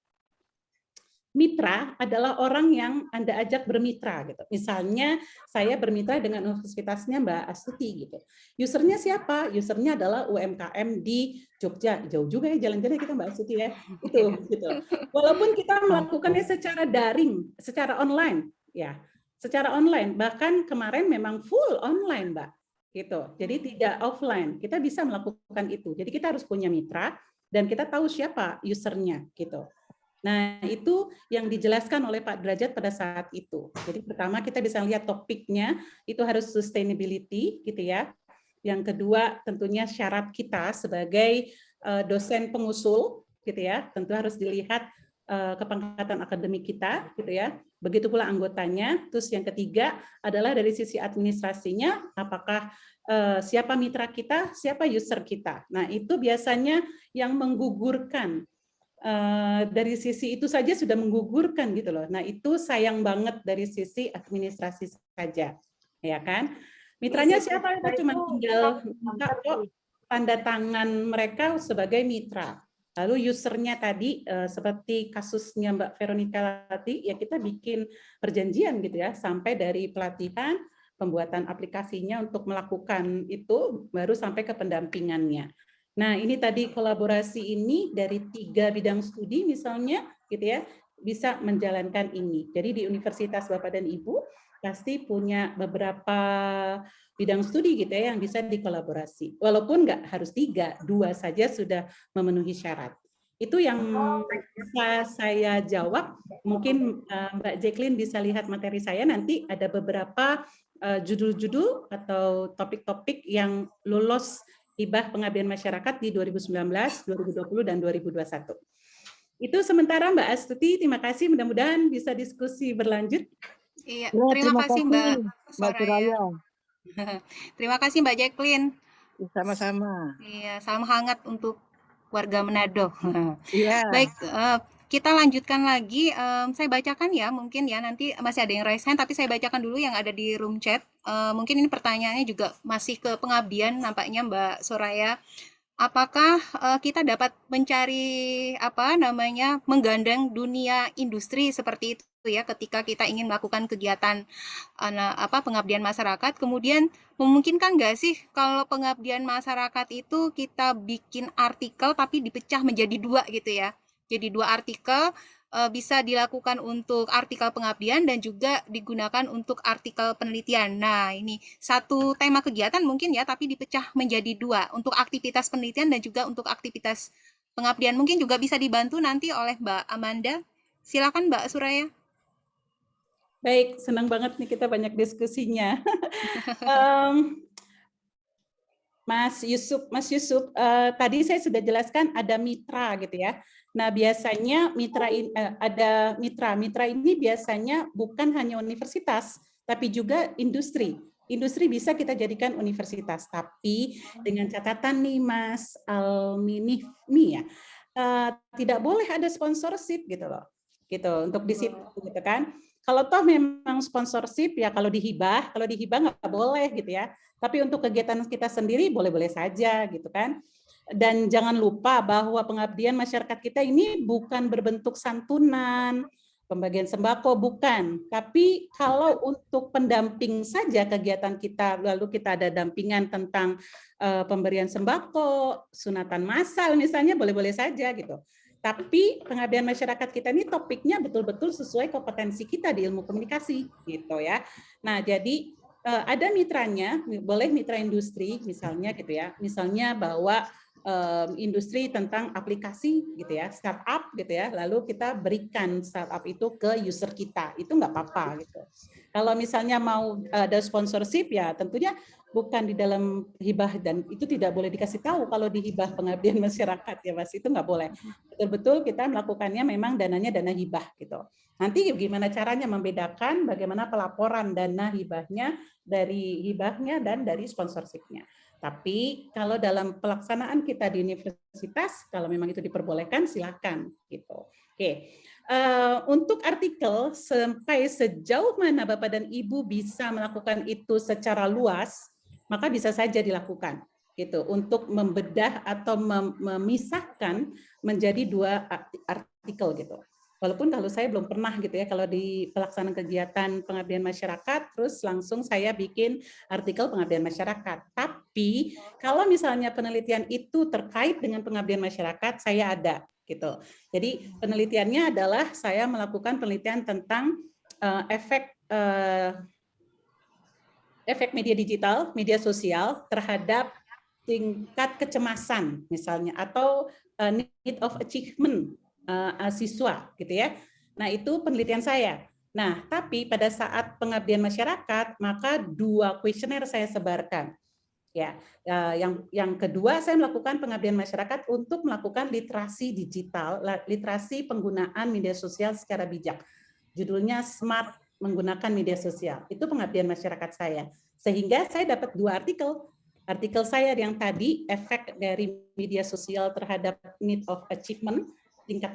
Mitra adalah orang yang Anda ajak bermitra gitu. Misalnya saya bermitra dengan universitasnya Mbak Astuti gitu. Usernya siapa? Usernya adalah UMKM di Jogja. Jauh juga ya jalan-jalan kita Mbak Astuti ya. Itu gitu. Walaupun kita melakukannya secara daring, secara online ya. Secara online, bahkan kemarin memang full online Mbak. Gitu. Jadi tidak offline. Kita bisa melakukan itu. Jadi kita harus punya mitra dan kita tahu siapa usernya gitu. Nah, itu yang dijelaskan oleh Pak Derajat pada saat itu. Jadi pertama kita bisa lihat topiknya, itu harus sustainability gitu ya. Yang kedua tentunya syarat kita sebagai dosen pengusul gitu ya, tentu harus dilihat kepangkatan akademik kita gitu ya. Begitu pula anggotanya. Terus yang ketiga adalah dari sisi administrasinya, apakah siapa mitra kita, siapa user kita. Nah, itu biasanya yang menggugurkan. Dari sisi itu saja sudah menggugurkan gitu loh. Nah itu sayang banget dari sisi administrasi saja, ya kan? Mitranya siapa? Kita cuma tinggal minta kok tanda tangan mereka sebagai mitra. Lalu usernya tadi seperti kasusnya Mbak Veronica tadi, ya kita bikin perjanjian gitu ya, sampai dari pelatihan, pembuatan aplikasinya untuk melakukan itu, baru sampai ke pendampingannya. Nah, ini tadi kolaborasi ini dari 3 bidang studi misalnya gitu ya, bisa menjalankan ini. Jadi di Universitas Bapak dan Ibu pasti punya beberapa bidang studi gitu ya yang bisa dikolaborasi. Walaupun nggak harus 3, 2 saja sudah memenuhi syarat. Itu yang bisa saya jawab. Mungkin Mbak Jacqueline bisa lihat materi saya, nanti ada beberapa judul-judul atau topik-topik yang lulus hibah pengabdian masyarakat di 2019, 2020, dan 2021. Itu sementara Mbak Astuti, terima kasih. Mudah-mudahan bisa diskusi berlanjut. Iya, terima kasih Mbak Soraya. Terima kasih Mbak Jacqueline. Sama-sama. Iya, salam hangat untuk warga Manado. Iya. Baik, kita lanjutkan lagi. Saya bacakan ya, mungkin ya nanti masih ada yang raise hand, tapi saya bacakan dulu yang ada di room chat. Mungkin ini pertanyaannya juga masih ke pengabdian, nampaknya Mbak Soraya. Apakah kita dapat mencari menggandeng dunia industri seperti itu ya ketika kita ingin melakukan kegiatan pengabdian masyarakat, kemudian memungkinkan nggak sih kalau pengabdian masyarakat itu kita bikin artikel tapi dipecah menjadi dua gitu ya, jadi dua artikel, bisa dilakukan untuk artikel pengabdian dan juga digunakan untuk artikel penelitian. Nah, ini satu tema kegiatan mungkin ya, tapi dipecah menjadi dua untuk aktivitas penelitian dan juga untuk aktivitas pengabdian. Mungkin juga bisa dibantu nanti oleh Mbak Amanda. Silakan Mbak Suraya. Baik, senang banget nih kita banyak diskusinya. Mas Yusuf, tadi saya sudah jelaskan ada mitra gitu ya. Nah, biasanya ada mitra ini biasanya bukan hanya universitas, tapi juga industri. Industri bisa kita jadikan universitas, tapi dengan catatan nih Mas Alminifmi ya, tidak boleh ada sponsorship gitu loh, gitu untuk di situ gitu kan. Kalau toh memang sponsorship ya kalau dihibah nggak boleh gitu ya. Tapi untuk kegiatan kita sendiri boleh-boleh saja gitu kan. Dan jangan lupa bahwa pengabdian masyarakat kita ini bukan berbentuk santunan, pembagian sembako, bukan. Tapi kalau untuk pendamping saja kegiatan kita, lalu kita ada dampingan tentang pemberian sembako, sunatan massal misalnya, boleh-boleh saja gitu. Tapi pengabdian masyarakat kita ini topiknya betul-betul sesuai kompetensi kita di ilmu komunikasi gitu ya. Nah, jadi ada mitranya, boleh mitra industri misalnya gitu ya. Misalnya bahwa industri tentang aplikasi gitu ya, startup gitu ya, lalu kita berikan startup itu ke user kita, itu nggak apa-apa gitu. Kalau misalnya mau ada sponsorship ya tentunya bukan di dalam hibah, dan itu tidak boleh dikasih tahu kalau di hibah pengabdian masyarakat ya Mas, itu nggak boleh. Betul-betul kita melakukannya memang dananya dana hibah gitu. Nanti gimana caranya membedakan bagaimana pelaporan dana hibahnya dari hibahnya dan dari sponsorshipnya. Tapi kalau dalam pelaksanaan kita di universitas, kalau memang itu diperbolehkan, silakan gitu. Oke, untuk artikel sampai sejauh mana Bapak dan Ibu bisa melakukan itu secara luas, maka bisa saja dilakukan gitu untuk membedah atau memisahkan menjadi dua artikel gitu. Walaupun kalau saya belum pernah gitu ya, kalau di pelaksanaan kegiatan pengabdian masyarakat, terus langsung saya bikin artikel pengabdian masyarakat. Tapi kalau misalnya penelitian itu terkait dengan pengabdian masyarakat, saya ada gitu. Jadi penelitiannya adalah saya melakukan penelitian tentang efek media digital, media sosial terhadap tingkat kecemasan misalnya, atau need of achievement siswa gitu ya. Nah, itu penelitian saya. Nah, tapi pada saat pengabdian masyarakat, maka dua kuesioner saya sebarkan. Ya, yang kedua saya melakukan pengabdian masyarakat untuk melakukan literasi digital, literasi penggunaan media sosial secara bijak. Judulnya Smart Menggunakan Media Sosial. Itu pengabdian masyarakat saya. Sehingga saya dapat dua artikel. Artikel saya yang tadi, efek dari media sosial terhadap need of achievement, tingkat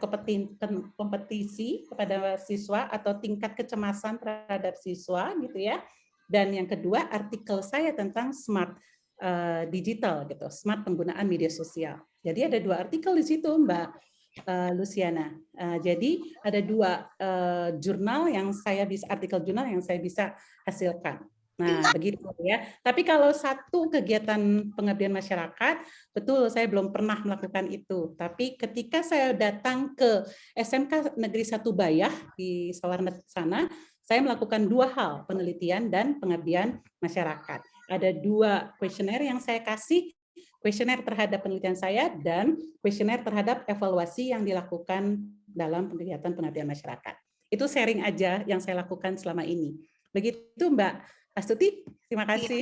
kompetisi kepada siswa atau tingkat kecemasan terhadap siswa gitu ya. Dan yang kedua artikel saya tentang smart digital gitu, smart penggunaan media sosial. Jadi ada dua artikel di situ Mbak Luciana. Jadi ada dua jurnal yang saya bisa, artikel jurnal yang saya bisa hasilkan. Nah, begitu ya. Tapi kalau satu kegiatan pengabdian masyarakat, betul saya belum pernah melakukan itu. Tapi ketika saya datang ke SMK Negeri 1 Bayah di Sawarna sana, saya melakukan dua hal, penelitian dan pengabdian masyarakat. Ada dua kuesioner yang saya kasih, kuesioner terhadap penelitian saya dan kuesioner terhadap evaluasi yang dilakukan dalam kegiatan pengabdian masyarakat. Itu sharing aja yang saya lakukan selama ini. Begitu Mbak Astuti, terima kasih.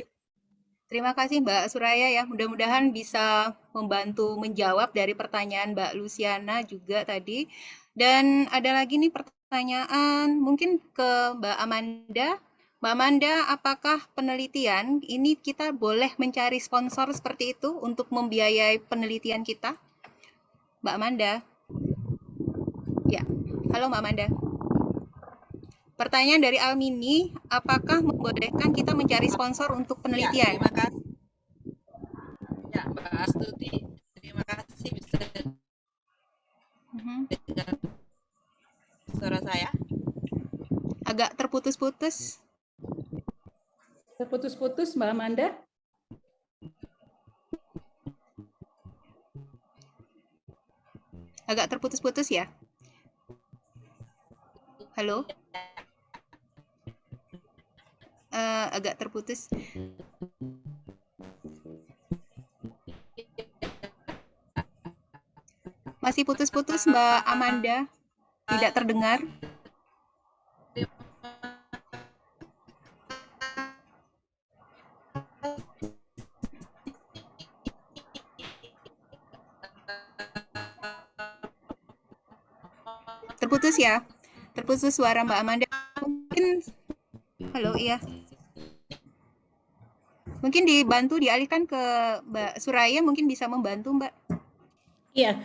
Terima kasih Mbak Suraya ya, mudah-mudahan bisa membantu menjawab dari pertanyaan Mbak Luciana juga tadi. Dan ada lagi nih pertanyaan mungkin ke Mbak Amanda. Mbak Amanda, apakah penelitian ini kita boleh mencari sponsor seperti itu untuk membiayai penelitian kita? Mbak Amanda. Ya, halo Mbak Amanda. Pertanyaan dari Almini, apakah membolehkan kita mencari sponsor untuk penelitian? Terima kasih. Ya, Mbak Astuti, terima kasih bisa dengar suara saya. Agak terputus-putus. Terputus-putus, Mbak Amanda. Agak terputus-putus ya. Halo? Agak terputus. Masih putus-putus, Mbak Amanda. Tidak terdengar. Terputus ya. Terputus suara Mbak Amanda. Mungkin, halo, iya. Mungkin dibantu dialihkan ke Mbak Suraya, mungkin bisa membantu Mbak. Iya,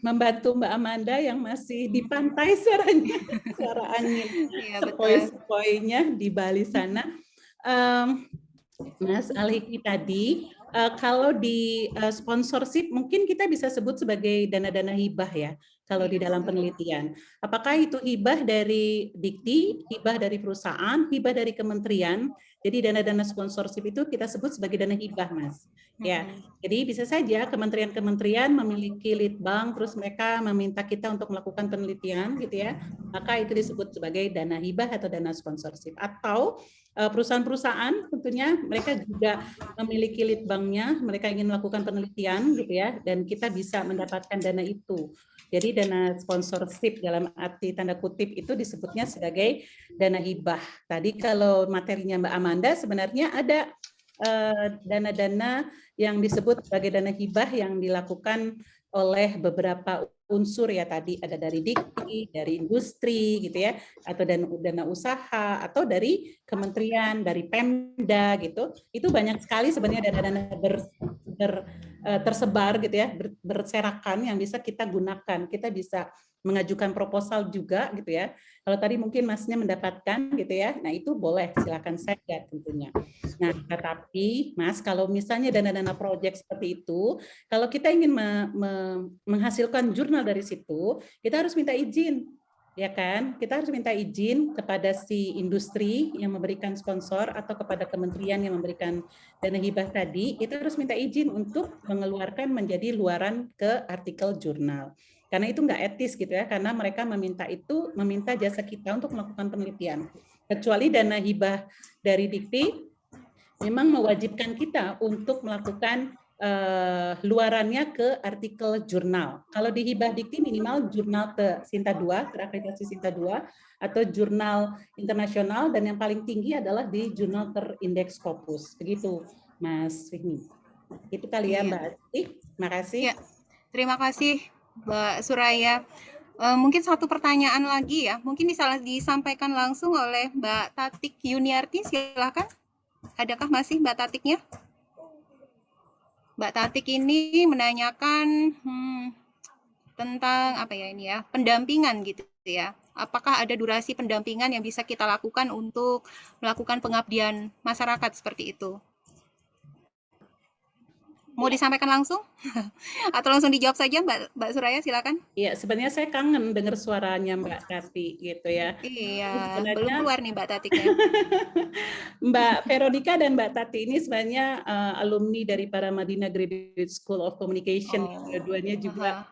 membantu Mbak Amanda yang masih di pantai suaranya, suara angin, Iya, sepoi-sepoinya di Bali sana. Mas Alhiki tadi, kalau di sponsorship mungkin kita bisa sebut sebagai dana-dana hibah ya, kalau di dalam penelitian. Apakah itu hibah dari Dikti, hibah dari perusahaan, hibah dari kementerian? Jadi dana-dana sponsorship itu kita sebut sebagai dana hibah, Mas. Ya, jadi bisa saja kementerian-kementerian memiliki litbang, terus mereka meminta kita untuk melakukan penelitian, gitu ya. Maka itu disebut sebagai dana hibah atau dana sponsorship. Atau perusahaan-perusahaan tentunya mereka juga memiliki litbangnya, mereka ingin melakukan penelitian, gitu ya, dan kita bisa mendapatkan dana itu. Jadi dana sponsorship dalam arti tanda kutip itu disebutnya sebagai dana hibah. Tadi kalau materinya Mbak Amanda sebenarnya ada dana-dana yang disebut sebagai dana hibah yang dilakukan oleh beberapa unsur ya, tadi ada dari Dikti, dari industri gitu ya, atau dana usaha, atau dari kementerian, dari Pemda gitu. Itu banyak sekali sebenarnya dana-dana tersebar gitu ya, berserakan yang bisa kita gunakan. Kita bisa mengajukan proposal juga gitu ya. Kalau tadi mungkin Masnya mendapatkan gitu ya, nah itu boleh, silakan saja tentunya. Nah, tetapi Mas, kalau misalnya dana-dana proyek seperti itu, kalau kita ingin menghasilkan jurnal dari situ, kita harus minta izin, ya kan? Kita harus minta izin kepada si industri yang memberikan sponsor atau kepada kementerian yang memberikan dana hibah tadi, itu harus minta izin untuk mengeluarkan menjadi luaran ke artikel jurnal. Karena itu nggak etis gitu ya, karena mereka meminta jasa kita untuk melakukan penelitian. Kecuali dana hibah dari Dikti memang mewajibkan kita untuk melakukan luarannya ke artikel jurnal. Kalau di hibah Dikti minimal jurnal Sinta 2, terakreditasi Sinta 2, atau jurnal internasional, dan yang paling tinggi adalah di jurnal terindeks Scopus. Begitu, Mas Fihmi. Itu kali ya, Mbak Asti. Terima kasih. Ya, terima kasih, Mbak Suraya. Mungkin satu pertanyaan lagi ya, mungkin bisa disampaikan langsung oleh Mbak Tatik Yuniarti, silakan. Adakah masih Mbak Tatiknya? Mbak Tatik ini menanyakan tentang apa ya ini ya, pendampingan gitu ya. Apakah ada durasi pendampingan yang bisa kita lakukan untuk melakukan pengabdian masyarakat seperti itu? Mau disampaikan langsung? Atau langsung dijawab saja Mbak Suraya, silakan. Iya, sebenarnya saya kangen dengar suaranya Mbak Tati gitu ya. Iya, belum keluar nih Mbak Tati. Mbak Veronica dan Mbak Tati ini sebenarnya alumni dari Paramadina Graduate School of Communication. Dua-duanya juga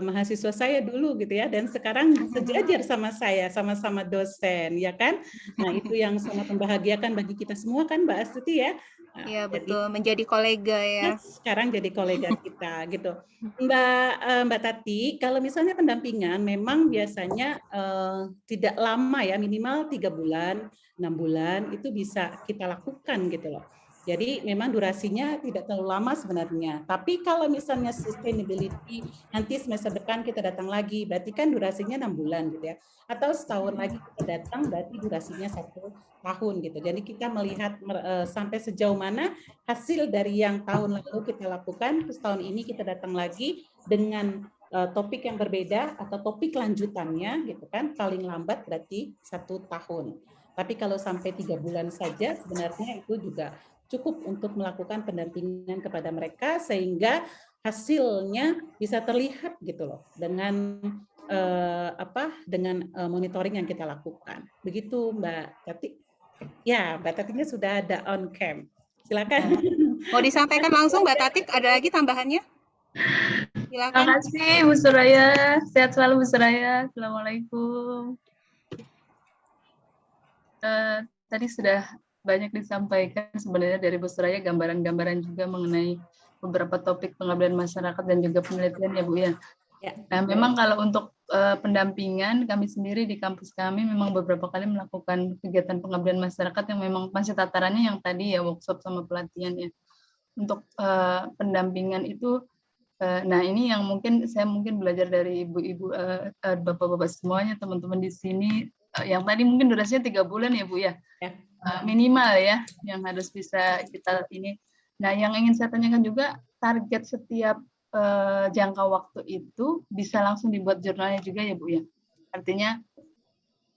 mahasiswa saya dulu gitu ya, dan sekarang sejajar sama saya, sama-sama dosen, ya kan? Nah, itu yang sangat membahagiakan bagi kita semua kan Mbak Astuti ya. Iya, betul, menjadi kolega ya. Sekarang jadi kolega kita gitu. Mbak Tati, kalau misalnya pendampingan memang biasanya tidak lama ya, minimal 3 bulan, 6 bulan itu bisa kita lakukan gitu loh. Jadi memang durasinya tidak terlalu lama sebenarnya. Tapi kalau misalnya sustainability nanti semester depan kita datang lagi, berarti kan durasinya 6 bulan gitu ya. Atau setahun lagi kita datang, berarti durasinya 1 tahun gitu. Jadi kita melihat sampai sejauh mana hasil dari yang tahun lalu kita lakukan, terus tahun ini kita datang lagi dengan topik yang berbeda atau topik lanjutannya gitu kan, paling lambat berarti 1 tahun. Tapi kalau sampai 3 bulan saja sebenarnya itu juga cukup untuk melakukan pendampingan kepada mereka sehingga hasilnya bisa terlihat gitu loh dengan monitoring yang kita lakukan. Begitu Mbak Tati. Ya, Mbak Tatinya sudah ada on cam. Silakan. Mau disampaikan langsung Mbak Tati, ada lagi tambahannya? Terima Silakan. kasih Bu Suraya. Sehat selalu Bu Suraya. Assalamualaikum. Tadi sudah banyak disampaikan sebenarnya dari Bu Suraya, gambaran-gambaran juga mengenai beberapa topik pengabdian masyarakat dan juga penelitian ya Bu ya. Nah memang kalau untuk pendampingan kami sendiri di kampus kami memang beberapa kali melakukan kegiatan pengabdian masyarakat yang memang masih tatarannya yang tadi ya workshop sama pelatihan ya. Untuk pendampingan itu, nah ini yang mungkin saya belajar dari ibu-ibu, bapak-bapak semuanya, teman-teman di sini, yang tadi mungkin durasinya 3 bulan ya Bu ya. Minimal ya yang harus bisa kita ini. Nah yang ingin saya tanyakan juga target setiap jangka waktu itu bisa langsung dibuat jurnalnya juga ya Bu ya. Artinya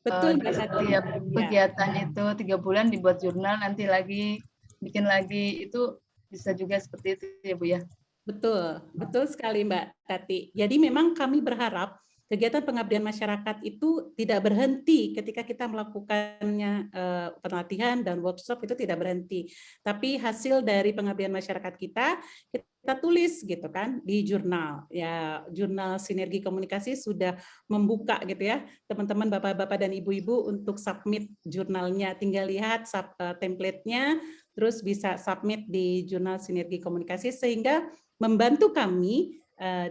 betul setiap kegiatan itu 3 bulan dibuat jurnal, nanti lagi bikin lagi, itu bisa juga seperti itu ya Bu ya. Betul, betul sekali Mbak Tati. Jadi memang kami berharap kegiatan pengabdian masyarakat itu tidak berhenti ketika kita melakukannya pelatihan dan workshop, itu tidak berhenti. Tapi hasil dari pengabdian masyarakat kita tulis gitu kan di jurnal. Ya, jurnal Sinergi Komunikasi sudah membuka gitu ya, teman-teman bapak-bapak dan ibu-ibu untuk submit jurnalnya. Tinggal lihat template-nya, terus bisa submit di jurnal Sinergi Komunikasi sehingga membantu kami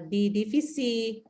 di divisi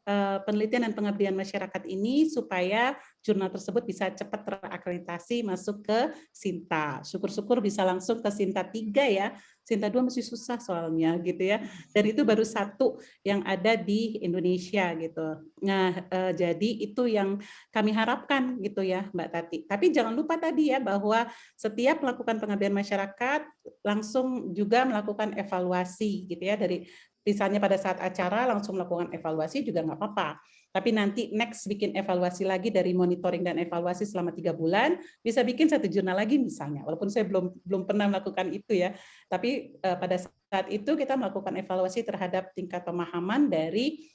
penelitian dan pengabdian masyarakat ini supaya jurnal tersebut bisa cepat terakreditasi masuk ke Sinta. Syukur-syukur bisa langsung ke Sinta 3 ya. Sinta 2 masih susah soalnya gitu ya. Dan itu baru 1 yang ada di Indonesia gitu. Nah, jadi itu yang kami harapkan gitu ya Mbak Tati. Tapi jangan lupa tadi ya bahwa setiap melakukan pengabdian masyarakat langsung juga melakukan evaluasi gitu ya, dari misalnya pada saat acara langsung melakukan evaluasi juga nggak apa-apa. Tapi nanti next bikin evaluasi lagi dari monitoring dan evaluasi selama 3 bulan, bisa bikin 1 jurnal lagi misalnya. Walaupun saya belum pernah melakukan itu ya. Tapi pada saat itu kita melakukan evaluasi terhadap tingkat pemahaman dari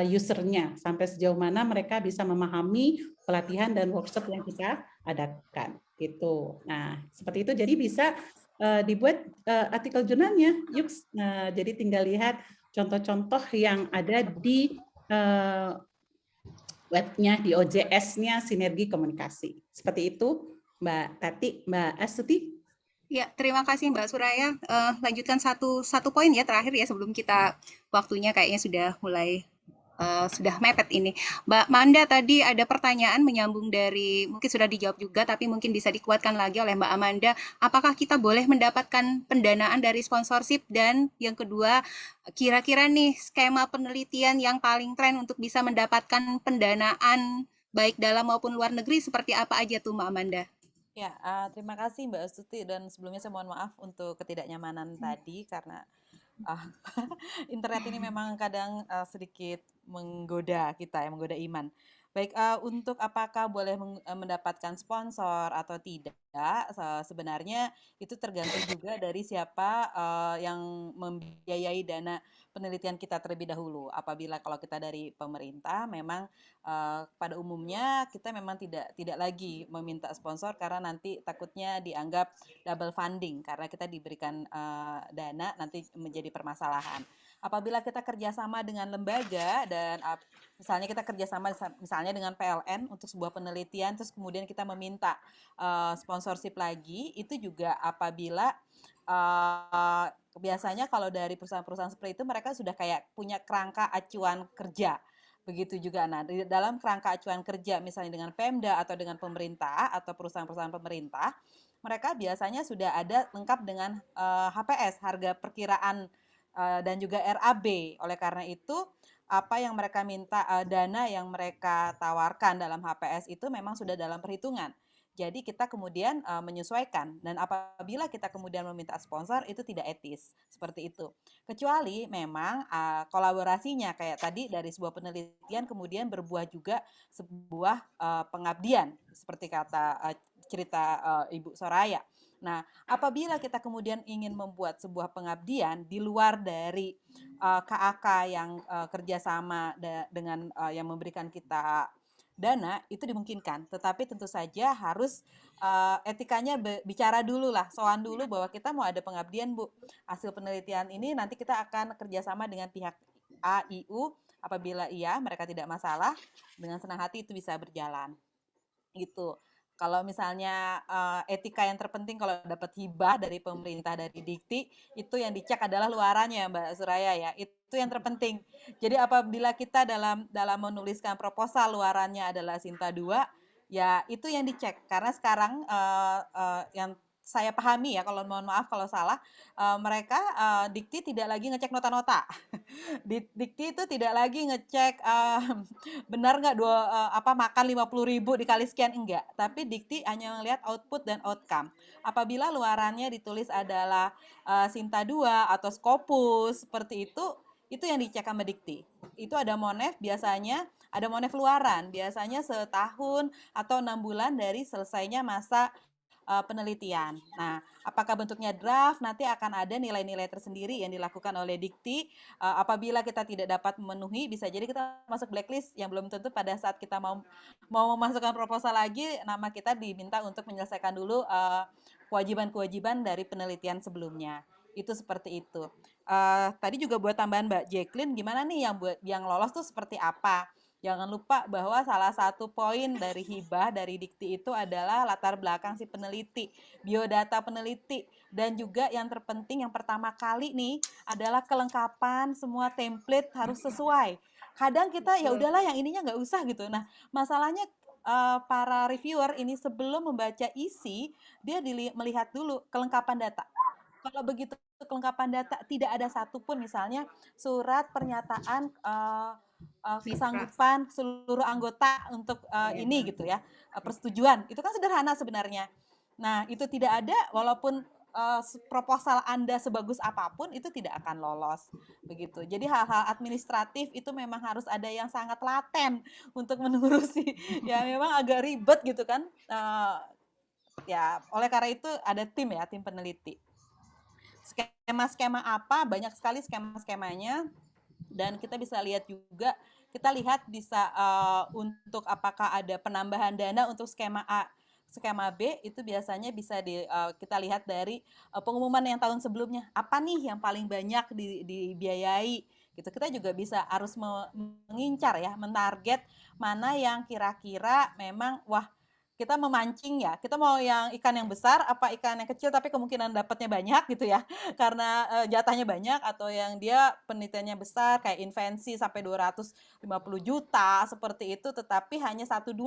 usernya, sampai sejauh mana mereka bisa memahami pelatihan dan workshop yang kita adakan. Gitu. Nah, seperti itu. Jadi bisa dibuat artikel jurnalnya. Yuk, jadi tinggal lihat contoh-contoh yang ada di webnya, di OJS-nya Sinergi Komunikasi. Seperti itu, Mbak Tati, Mbak Astuti. Ya, terima kasih Mbak Suraya. Lanjutkan satu poin ya terakhir ya sebelum kita waktunya kayaknya sudah mulai sudah mepet ini. Mbak Manda tadi ada pertanyaan menyambung dari, mungkin sudah dijawab juga, tapi mungkin bisa dikuatkan lagi oleh Mbak Amanda. Apakah kita boleh mendapatkan pendanaan dari sponsorship? Dan yang kedua, kira-kira nih skema penelitian yang paling tren untuk bisa mendapatkan pendanaan baik dalam maupun luar negeri seperti apa aja tuh Mbak Amanda? Ya, terima kasih Mbak Astuti, dan sebelumnya saya mohon maaf untuk ketidaknyamanan tadi karena internet ini memang kadang sedikit menggoda kita, menggoda iman. Baik, untuk apakah boleh mendapatkan sponsor atau tidak, sebenarnya itu tergantung juga dari siapa yang membiayai dana penelitian kita terlebih dahulu. Apabila kalau kita dari pemerintah, memang pada umumnya kita memang tidak lagi meminta sponsor karena nanti takutnya dianggap double funding karena kita diberikan dana nanti menjadi permasalahan. Apabila kita kerjasama dengan lembaga dan misalnya kita kerjasama misalnya dengan PLN untuk sebuah penelitian, terus kemudian kita meminta sponsorship lagi, itu juga apabila biasanya kalau dari perusahaan-perusahaan seperti itu mereka sudah kayak punya kerangka acuan kerja. Begitu juga, nah di dalam kerangka acuan kerja misalnya dengan Pemda atau dengan pemerintah atau perusahaan-perusahaan pemerintah, mereka biasanya sudah ada lengkap dengan HPS, harga perkiraan dan juga RAB. Oleh karena itu, apa yang mereka minta, dana yang mereka tawarkan dalam HPS itu memang sudah dalam perhitungan. Jadi kita kemudian menyesuaikan, dan apabila kita kemudian meminta sponsor itu tidak etis, seperti itu. Kecuali memang kolaborasinya kayak tadi dari sebuah penelitian kemudian berbuah juga sebuah pengabdian, seperti kata cerita Ibu Soraya. Nah, apabila kita kemudian ingin membuat sebuah pengabdian di luar dari KAK yang kerjasama dengan yang memberikan kita dana, itu dimungkinkan. Tetapi tentu saja harus etikanya bicara dulu lah, soal dulu bahwa kita mau ada pengabdian, Bu. Hasil penelitian ini nanti kita akan kerjasama dengan pihak AIU. Apabila iya, mereka tidak masalah, dengan senang hati itu bisa berjalan. Gitu. Kalau misalnya etika yang terpenting kalau dapat hibah dari pemerintah, dari Dikti, itu yang dicek adalah luarannya, Mbak Suraya ya. Itu yang terpenting. Jadi apabila kita dalam menuliskan proposal luarannya adalah Sinta 2, ya itu yang dicek. Karena sekarang yang saya pahami ya, kalau mohon maaf kalau salah, mereka Dikti tidak lagi ngecek nota-nota. Dikti itu tidak lagi ngecek benar nggak makan 50.000 dikali sekian, enggak. Tapi Dikti hanya melihat output dan outcome. Apabila luarannya ditulis adalah Sinta 2 atau Scopus seperti itu yang dicek sama Dikti. Itu ada monef biasanya, ada monef luaran biasanya setahun atau 6 bulan dari selesainya masa penelitian. Nah, apakah bentuknya draft, nanti akan ada nilai-nilai tersendiri yang dilakukan oleh Dikti. Apabila kita tidak dapat memenuhi, bisa jadi kita masuk blacklist yang belum tentu pada saat kita mau memasukkan proposal lagi, nama kita diminta untuk menyelesaikan dulu kewajiban-kewajiban dari penelitian sebelumnya. Itu seperti itu. Tadi juga buat tambahan Mbak Jacqueline, gimana nih yang lolos tuh seperti apa? Jangan lupa bahwa salah satu poin dari hibah dari Dikti itu adalah latar belakang si peneliti, biodata peneliti, dan juga yang terpenting yang pertama kali nih adalah kelengkapan semua template harus sesuai. Kadang kita ya udahlah yang ininya nggak usah gitu. Nah, masalahnya para reviewer ini sebelum membaca isi, dia melihat dulu kelengkapan data. Kalau begitu kelengkapan data tidak ada satupun misalnya surat pernyataan kesanggupan seluruh anggota untuk ini gitu ya, persetujuan, itu kan sederhana sebenarnya. Nah, itu tidak ada, walaupun proposal Anda sebagus apapun itu tidak akan lolos begitu. Jadi hal-hal administratif itu memang harus ada yang sangat laten untuk mengurusi. Ya memang agak ribet gitu kan. Ya oleh karena itu ada tim ya, tim peneliti. Skema-skema apa, banyak sekali skema-skemanya, dan kita bisa lihat juga, kita lihat bisa untuk apakah ada penambahan dana untuk skema A, skema B, itu biasanya bisa kita lihat dari pengumuman yang tahun sebelumnya, apa nih yang paling banyak dibiayai, gitu. Kita juga bisa harus mengincar ya, mentarget mana yang kira-kira memang, wah kita memancing ya, kita mau yang ikan yang besar apa ikan yang kecil tapi kemungkinan dapatnya banyak gitu ya, karena jatahnya banyak, atau yang dia penelitiannya besar kayak invensi sampai 250 juta seperti itu, tetapi hanya 1-2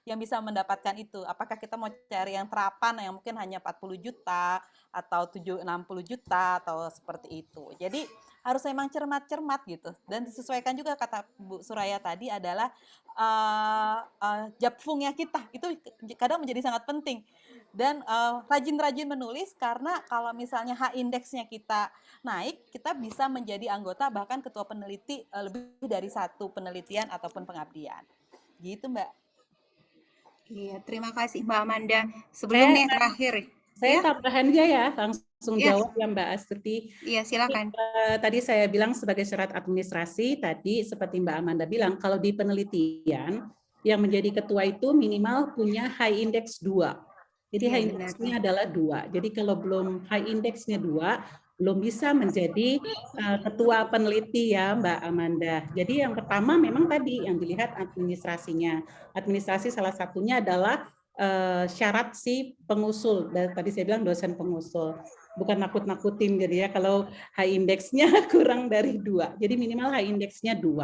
yang bisa mendapatkan itu. Apakah kita mau cari yang terapan yang mungkin hanya 40 juta atau 60 juta atau seperti itu. Jadi harus memang cermat-cermat gitu, dan disesuaikan juga kata Bu Suraya tadi adalah japfungnya kita itu kadang menjadi sangat penting, dan rajin-rajin menulis, karena kalau misalnya H-indeksnya kita naik, kita bisa menjadi anggota bahkan ketua peneliti lebih dari satu penelitian ataupun pengabdian gitu, Mbak. Iya, terima kasih Mbak Amanda. Sebelum nih terakhir saya tambahan aja ya, langsung jawab ya Mbak Astuti. Iya, silakan. Tadi saya bilang sebagai syarat administrasi, tadi seperti Mbak Amanda bilang, kalau di penelitian yang menjadi ketua itu minimal punya high index 2. Jadi high index-nya adalah 2. Jadi kalau belum high index-nya 2, belum bisa menjadi ketua peneliti ya Mbak Amanda. Jadi yang pertama memang tadi yang dilihat administrasinya. Administrasi salah satunya adalah syarat si pengusul, dan tadi saya bilang dosen pengusul, bukan nakut-nakutin jadi ya kalau high index-nya kurang dari 2, jadi minimal high index-nya 2.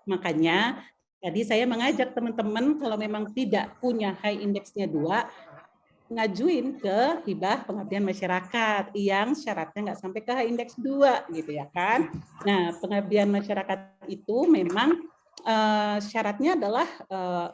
Makanya tadi saya mengajak teman-teman kalau memang tidak punya high index-nya 2, ngajuin ke hibah pengabdian masyarakat yang syaratnya nggak sampai ke H-Index 2 gitu ya kan. Nah, pengabdian masyarakat itu memang syaratnya adalah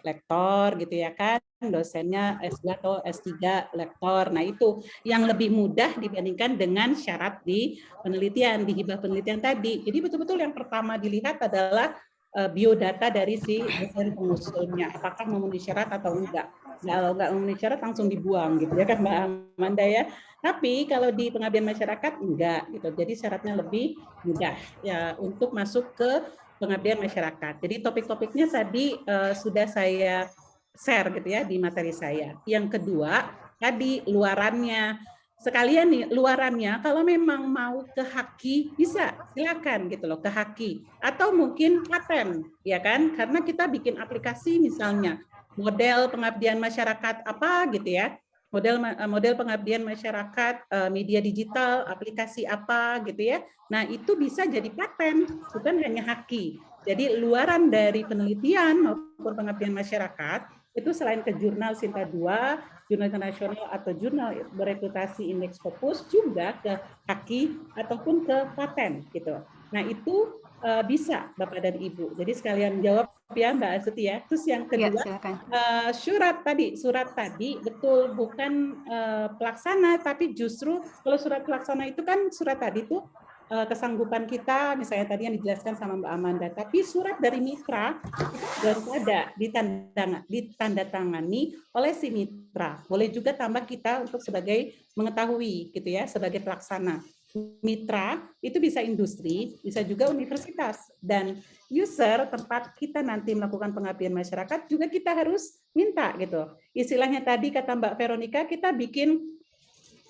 lektor gitu ya kan, dosennya S2 atau S3 lektor. Nah, itu yang lebih mudah dibandingkan dengan syarat di penelitian, di hibah penelitian tadi. Jadi betul-betul yang pertama dilihat adalah biodata dari si dosen pengusulnya, apakah memenuhi syarat atau enggak. Kalau nggak memenuhi syarat langsung dibuang gitu ya kan Mbak Amanda ya. Tapi kalau di pengabdian masyarakat enggak gitu. Jadi syaratnya lebih mudah ya untuk masuk ke pengabdian masyarakat. Jadi topik-topiknya tadi sudah saya share gitu ya di materi saya. Yang kedua, tadi luarannya. Sekalian nih luarannya kalau memang mau ke Haki bisa silakan gitu loh, ke Haki atau mungkin paten ya kan, karena kita bikin aplikasi misalnya model pengabdian masyarakat apa gitu ya, model pengabdian masyarakat media digital aplikasi apa gitu ya. Nah itu bisa jadi paten, bukan hanya Haki. Jadi luaran dari penelitian maupun pengabdian masyarakat itu selain ke jurnal Sinta 2, jurnal internasional atau jurnal bereputasi indeks Scopus, juga ke Haki ataupun ke paten gitu. Nah itu bisa Bapak dan Ibu. Jadi sekalian jawab ya Mbak Astuti ya. Terus yang kedua, surat tadi betul bukan pelaksana, tapi justru kalau surat pelaksana itu kan surat tadi tuh kesanggupan kita, misalnya tadi yang dijelaskan sama Mbak Amanda, tapi surat dari mitra baru ada ditandatangani oleh si mitra. Boleh juga tambah kita untuk sebagai mengetahui gitu ya, sebagai pelaksana. Mitra itu bisa industri, bisa juga universitas, dan user tempat kita nanti melakukan pengabdian masyarakat juga kita harus minta gitu. Istilahnya tadi kata Mbak Veronica, kita bikin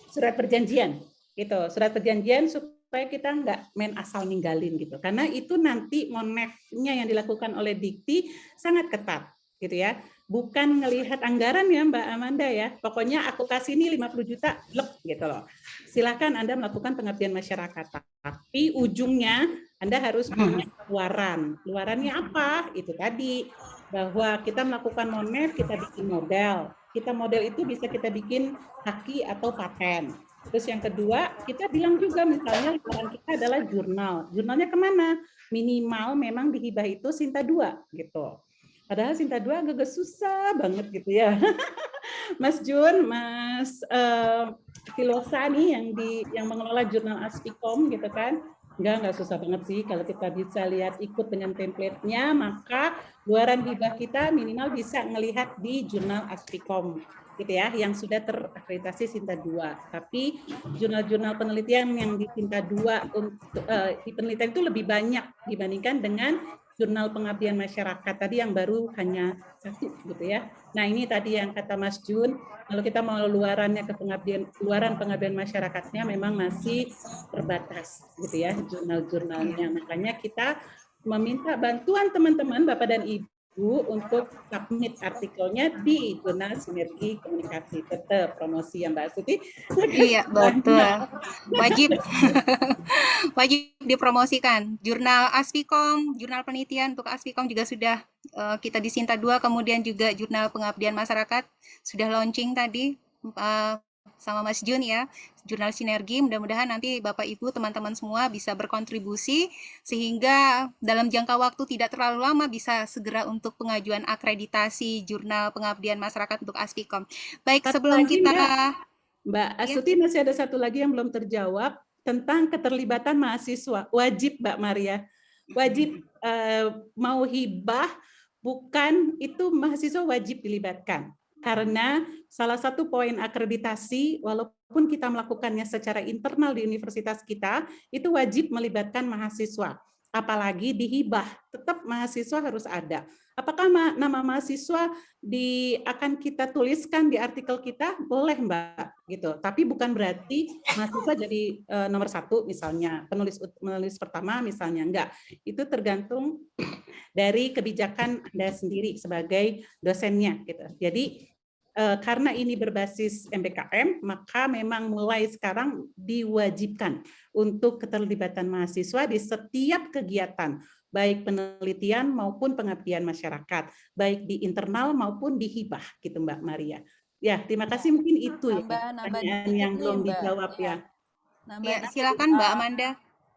surat perjanjian gitu, surat perjanjian supaya kita nggak main asal ninggalin gitu, karena itu nanti monefnya yang dilakukan oleh Dikti sangat ketat gitu ya, bukan ngelihat anggaran ya Mbak Amanda ya, pokoknya aku kasih ini 50 juta lep gitu loh, silakan Anda melakukan pengabdian masyarakat, tapi ujungnya Anda harus punya luarannya apa, itu tadi bahwa kita melakukan monef, kita bikin model itu bisa kita bikin Haki atau paten. Terus yang kedua, kita bilang juga misalnya luaran kita adalah jurnalnya kemana? Minimal memang di hibah itu Sinta 2 gitu. Padahal Sinta 2 agak susah banget gitu ya. Mas Jun, Mas Filosa nih yang mengelola jurnal Aspikom gitu kan. Enggak susah banget sih kalau kita bisa lihat ikut dengan template-nya, maka luaran hibah kita minimal bisa ngelihat di jurnal Aspikom gitu ya, yang sudah terakreditasi Sinta 2. Tapi jurnal-jurnal penelitian yang di Sinta 2 untuk di penelitian itu lebih banyak dibandingkan dengan jurnal pengabdian masyarakat tadi yang baru hanya 1 gitu ya. Nah, ini tadi yang kata Mas Jun, kalau kita mau luaran pengabdian masyarakatnya memang masih terbatas gitu ya jurnal-jurnalnya. Makanya kita meminta bantuan teman-teman Bapak dan Ibu untuk submit artikelnya di jurnal Sinergi Komunikasi. Tetap promosi ya Mbak Astuti. Iya, betul. Wajib dipromosikan. Jurnal Aspikom, jurnal penelitian untuk Aspikom juga sudah kita di Sinta 2, kemudian juga jurnal pengabdian masyarakat sudah launching tadi sama Mas Jun ya, jurnal Sinergi. Mudah-mudahan nanti Bapak Ibu teman-teman semua bisa berkontribusi sehingga dalam jangka waktu tidak terlalu lama bisa segera untuk pengajuan akreditasi jurnal pengabdian masyarakat untuk Aspikom. Baik, sebelum kita Mbak Astuti masih ada satu lagi yang belum terjawab tentang keterlibatan mahasiswa. Wajib Mbak Maria, wajib mau hibah bukan itu mahasiswa wajib dilibatkan. Karena salah satu poin akreditasi, walaupun kita melakukannya secara internal di universitas kita, itu wajib melibatkan mahasiswa. Apalagi di hibah, tetap mahasiswa harus ada. Apakah nama mahasiswa akan kita tuliskan di artikel kita? Boleh Mbak, gitu. Tapi bukan berarti mahasiswa jadi nomor 1 misalnya, penulis pertama misalnya, enggak. Itu tergantung dari kebijakan Anda sendiri sebagai dosennya, gitu. Jadi karena ini berbasis MBKM, maka memang mulai sekarang diwajibkan untuk keterlibatan mahasiswa di setiap kegiatan, baik penelitian maupun pengabdian masyarakat, baik di internal maupun di hibah, gitu Mbak Maria. Ya, terima kasih. Mungkin itu ya Nambah pertanyaan dikit yang nih, belum Mbak. dijawab Iya. ya. Nambah Ya, dikit. silakan Mbak Amanda.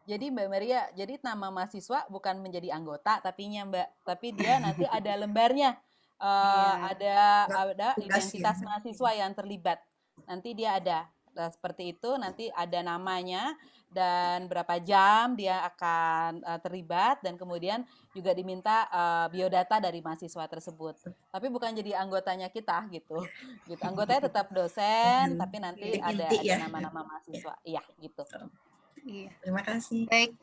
Jadi Mbak Maria, jadi nama mahasiswa bukan menjadi anggota tapinya Mbak, tapi dia nanti ada lembarnya. Ada identitas mahasiswa yang terlibat. Nanti dia ada. Nah, seperti itu, nanti ada namanya dan berapa jam dia akan terlibat, dan kemudian juga diminta biodata dari mahasiswa tersebut. Tapi bukan jadi anggotanya kita gitu. Anggotanya tetap dosen, tapi nanti ada nama-nama mahasiswa. Iya, gitu. Iya. Terima kasih. Baik.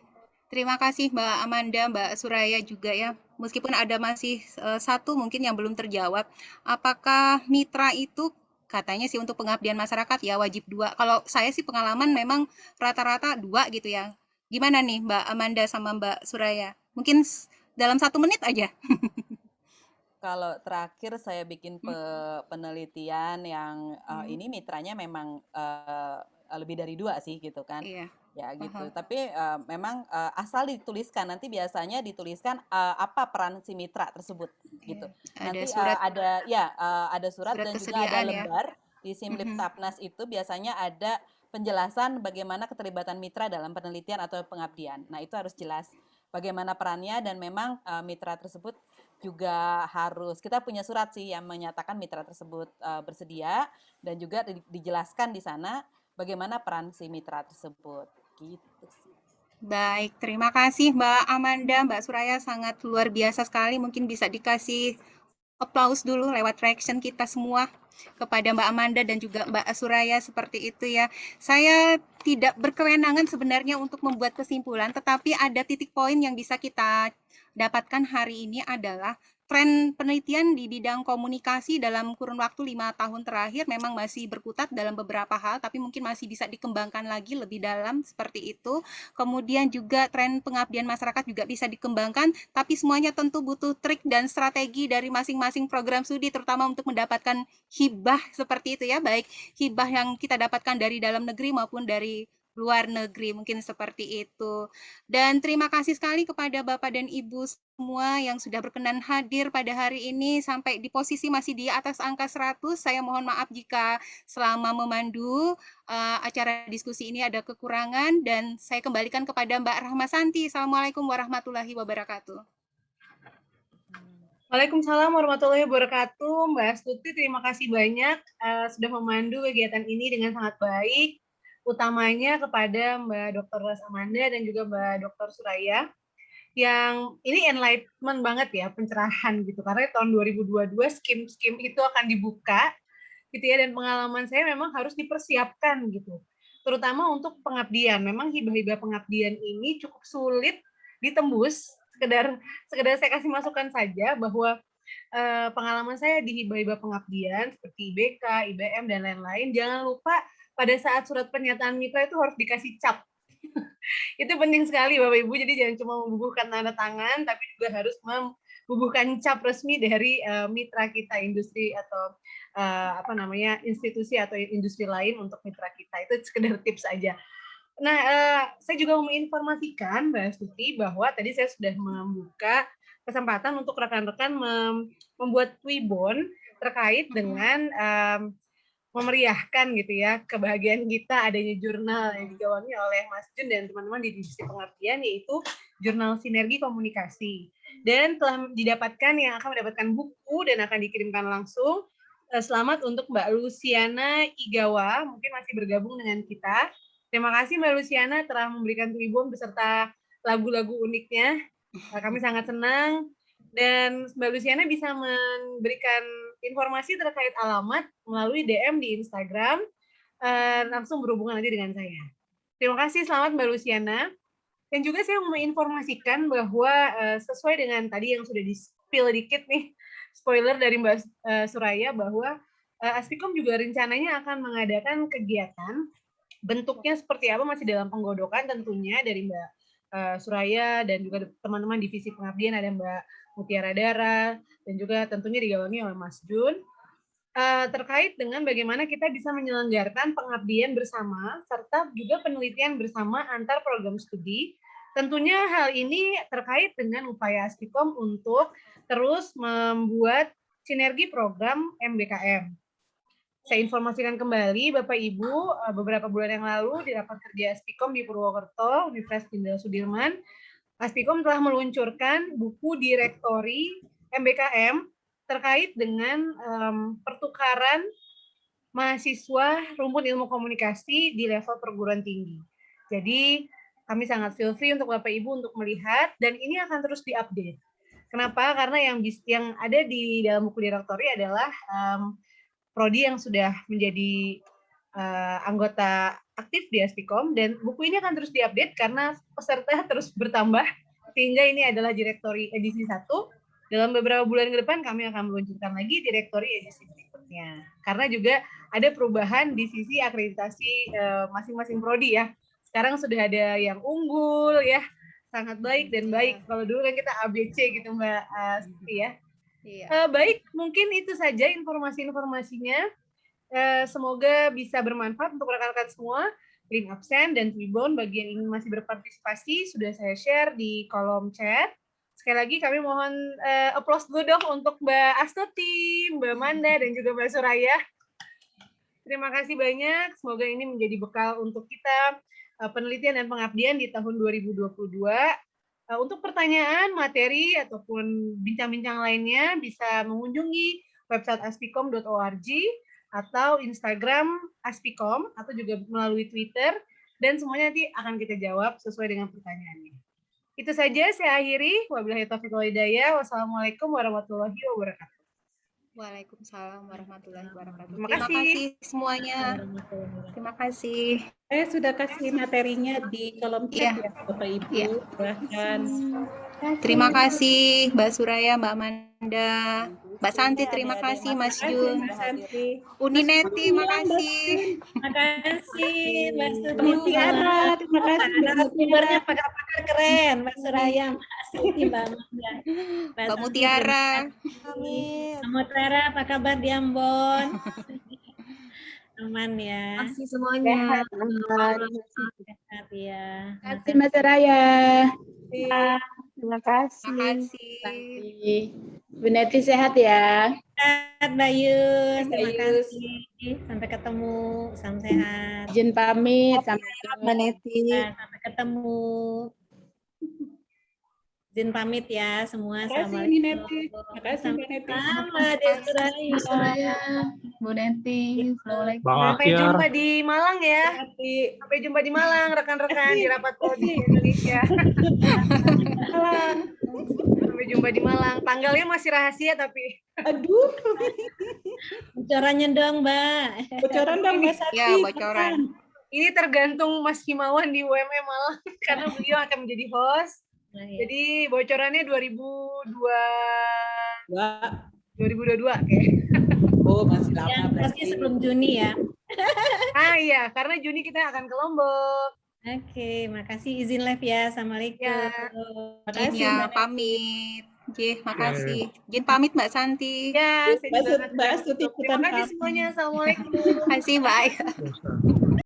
Terima kasih Mbak Amanda, Mbak Suraya juga ya. Meskipun ada masih satu mungkin yang belum terjawab. Apakah mitra itu katanya sih untuk pengabdian masyarakat ya wajib 2. Kalau saya sih pengalaman memang rata-rata 2 gitu ya. Gimana nih Mbak Amanda sama Mbak Suraya? Mungkin dalam 1 menit aja. Kalau terakhir saya bikin penelitian yang ini mitranya memang lebih dari 2 sih gitu kan. Iya. Ya gitu. Tapi memang asal dituliskan, nanti biasanya dituliskan apa peran si mitra tersebut gitu. Ada Nanti surat, ada surat dan juga ada lembar di Simliptapnas itu biasanya ada penjelasan bagaimana keterlibatan mitra dalam penelitian atau pengabdian. Nah, itu harus jelas bagaimana perannya, dan memang mitra tersebut juga harus, kita punya surat sih yang menyatakan mitra tersebut bersedia, dan juga dijelaskan di sana bagaimana peran si mitra tersebut. Gitu sih. Baik, terima kasih Mbak Amanda, Mbak Suraya, sangat luar biasa sekali. Mungkin bisa dikasih applause dulu lewat reaction kita semua kepada Mbak Amanda dan juga Mbak Suraya, seperti itu ya. Saya tidak berkewenangan sebenarnya untuk membuat kesimpulan, tetapi ada titik poin yang bisa kita dapatkan hari ini adalah tren penelitian di bidang komunikasi dalam kurun waktu 5 tahun terakhir memang masih berkutat dalam beberapa hal, tapi mungkin masih bisa dikembangkan lagi lebih dalam seperti itu. Kemudian juga tren pengabdian masyarakat juga bisa dikembangkan, tapi semuanya tentu butuh trik dan strategi dari masing-masing program studi, terutama untuk mendapatkan hibah seperti itu ya, baik hibah yang kita dapatkan dari dalam negeri maupun dari luar negeri, mungkin seperti itu. Dan terima kasih sekali kepada Bapak dan Ibu semua yang sudah berkenan hadir pada hari ini sampai di posisi masih di atas angka 100. Saya mohon maaf jika selama memandu acara diskusi ini ada kekurangan, dan saya kembalikan kepada Mbak Rahmasanti. Assalamualaikum warahmatullahi wabarakatuh. Waalaikumsalam warahmatullahi wabarakatuh. Mbak Astuti, terima kasih banyak sudah memandu kegiatan ini dengan sangat baik. Utamanya kepada Mbak Dr. Ras Amanda dan juga Mbak Dr. Suraya, yang ini enlightenment banget ya, pencerahan gitu, karena tahun 2022 skim-skim itu akan dibuka gitu ya, dan pengalaman saya memang harus dipersiapkan gitu, terutama untuk pengabdian. Memang hibah-hibah pengabdian ini cukup sulit ditembus. Sekedar saya kasih masukan saja bahwa pengalaman saya di hibah-hibah pengabdian seperti IBK, IBM, dan lain-lain, jangan lupa pada saat surat pernyataan mitra itu harus dikasih cap. Itu penting sekali Bapak Ibu, jadi jangan cuma membubuhkan tanda tangan, tapi juga harus membubuhkan cap resmi dari mitra kita, industri atau institusi atau industri lain untuk mitra kita. Itu sekedar tips aja. Nah, saya juga mau menginformasikan Mbak Astuti bahwa tadi saya sudah membuka kesempatan untuk rekan-rekan membuat Twibbon terkait dengan memeriahkan gitu ya kebahagiaan kita adanya jurnal yang digawangi oleh Mas Jun dan teman-teman di divisi pengabdian, yaitu jurnal Sinergi Komunikasi, dan telah didapatkan yang akan mendapatkan buku dan akan dikirimkan langsung. Selamat untuk Mbak Luciana Igawa, mungkin masih bergabung dengan kita. Terima kasih Mbak Luciana telah memberikan Twibbon beserta lagu-lagu uniknya. Kami sangat senang. Dan Mbak Luciana bisa memberikan informasi terkait alamat melalui DM di Instagram, langsung berhubungan nanti dengan saya. Terima kasih, selamat Mbak Luciana. Dan juga saya mau menginformasikan bahwa sesuai dengan tadi yang sudah di-spill dikit nih, spoiler dari Mbak Suraya, bahwa Aspikom juga rencananya akan mengadakan kegiatan, bentuknya seperti apa masih dalam penggodokan tentunya, dari Mbak Suraya dan juga teman-teman divisi pengabdian, ada Mbak Mutiara Dara, dan juga tentunya digawangi oleh Mas Jun, terkait dengan bagaimana kita bisa menyelenggarakan pengabdian bersama, serta juga penelitian bersama antar program studi. Tentunya hal ini terkait dengan upaya Aspikom untuk terus membuat sinergi program MBKM. Saya informasikan kembali Bapak Ibu, beberapa bulan yang lalu di rapat kerja Aspikom di Purwokerto, Universitas Jenderal Sudirman, Aspikom telah meluncurkan buku direktori MBKM terkait dengan pertukaran mahasiswa rumpun ilmu komunikasi di level perguruan tinggi. Jadi kami sangat feel free untuk Bapak Ibu untuk melihat, dan ini akan terus diupdate. Kenapa? Karena yang ada di dalam buku direktori adalah prodi yang sudah menjadi anggota aktif di Aspikom, dan buku ini akan terus diupdate karena peserta terus bertambah, sehingga ini adalah direktori edisi 1. Dalam beberapa bulan ke depan kami akan meluncurkan lagi direktori edisi berikutnya. Karena juga ada perubahan di sisi akreditasi masing-masing prodi ya. Sekarang sudah ada yang unggul ya, sangat baik dan baik. Kalau dulu kan kita ABC gitu Mbak Siti ya. Baik, mungkin itu saja informasi-informasinya. Semoga bisa bermanfaat untuk rekan-rekan semua. Link absen dan Tribun bagi yang ingin masih berpartisipasi sudah saya share di kolom chat. Sekali lagi kami mohon applause dulu dong untuk Mbak Astuti, Mbak Manda, dan juga Mbak Suraya. Terima kasih banyak. Semoga ini menjadi bekal untuk kita penelitian dan pengabdian di tahun 2022. Untuk pertanyaan, materi, ataupun bincang-bincang lainnya bisa mengunjungi website aspikom.org atau Instagram Aspikom, atau juga melalui Twitter, dan semuanya nanti akan kita jawab sesuai dengan pertanyaannya. Itu saja saya akhiri. Wabillahi taufiq wal hidayah. Wassalamualaikum warahmatullahi wabarakatuh. Waalaikumsalam warahmatullahi wabarakatuh. Terima Terima kasih. kasih semuanya. Terima kasih. Saya sudah kasih materinya di kolom chat ya Bapak Ibu. Silahkan. Terima kasih Mbak Suraya, Mbak Amanda, Mbak Santi, terima kasih Mas Jun, Uni Neti, makasih. Makasih Mbak Suti. Mbak Mutiara, terima kasih. Narasumbernya pakar-pakar keren, Mbak Suraya, Mbak Suti, Mbak Amanda. Mbak Mutiara. Mbak Mutiara, apa kabar di Ambon? Aman ya. Terima kasih semuanya. Sehat ya. Terima kasih Mbak Suraya. Terima kasih. Bu Neti sehat ya. Sehat Mbak Yus, terima kasih. Sampai ketemu, salam sehat. Izin pamit sampai Mbak Neti. Sampai ketemu. Izin pamit ya semua. Terima kasih Neti. Terima kasih Mbak Neti. Sama Suraya. Bu Neti. Assalamualaikum. Sampai jumpa di Malang ya. Sampai jumpa di Malang rekan-rekan di rapat prodi Indonesia. Sampai jumpa di Malang. Tanggalnya masih rahasia tapi. Aduh. Bocorannya dong, Mbak. Bocoran dong Mbak Sati. Ya, bocoran. Ini tergantung Mas Himawan di UMM Malang karena beliau akan menjadi host. Jadi bocorannya 2022 kayak. Oh, masih lama ya, pasti sebelum Juni ya. Iya, karena Juni kita akan ke Lombok. Oke, makasih izin live ya. Assalamualaikum. Ya. Makasih ya, pamit. Jih, makasih. Izin pamit Mbak Santi. Ya, saya juga Mbak Astuti, terima kasih semuanya. Assalamualaikum. Terima kasih, Mbak.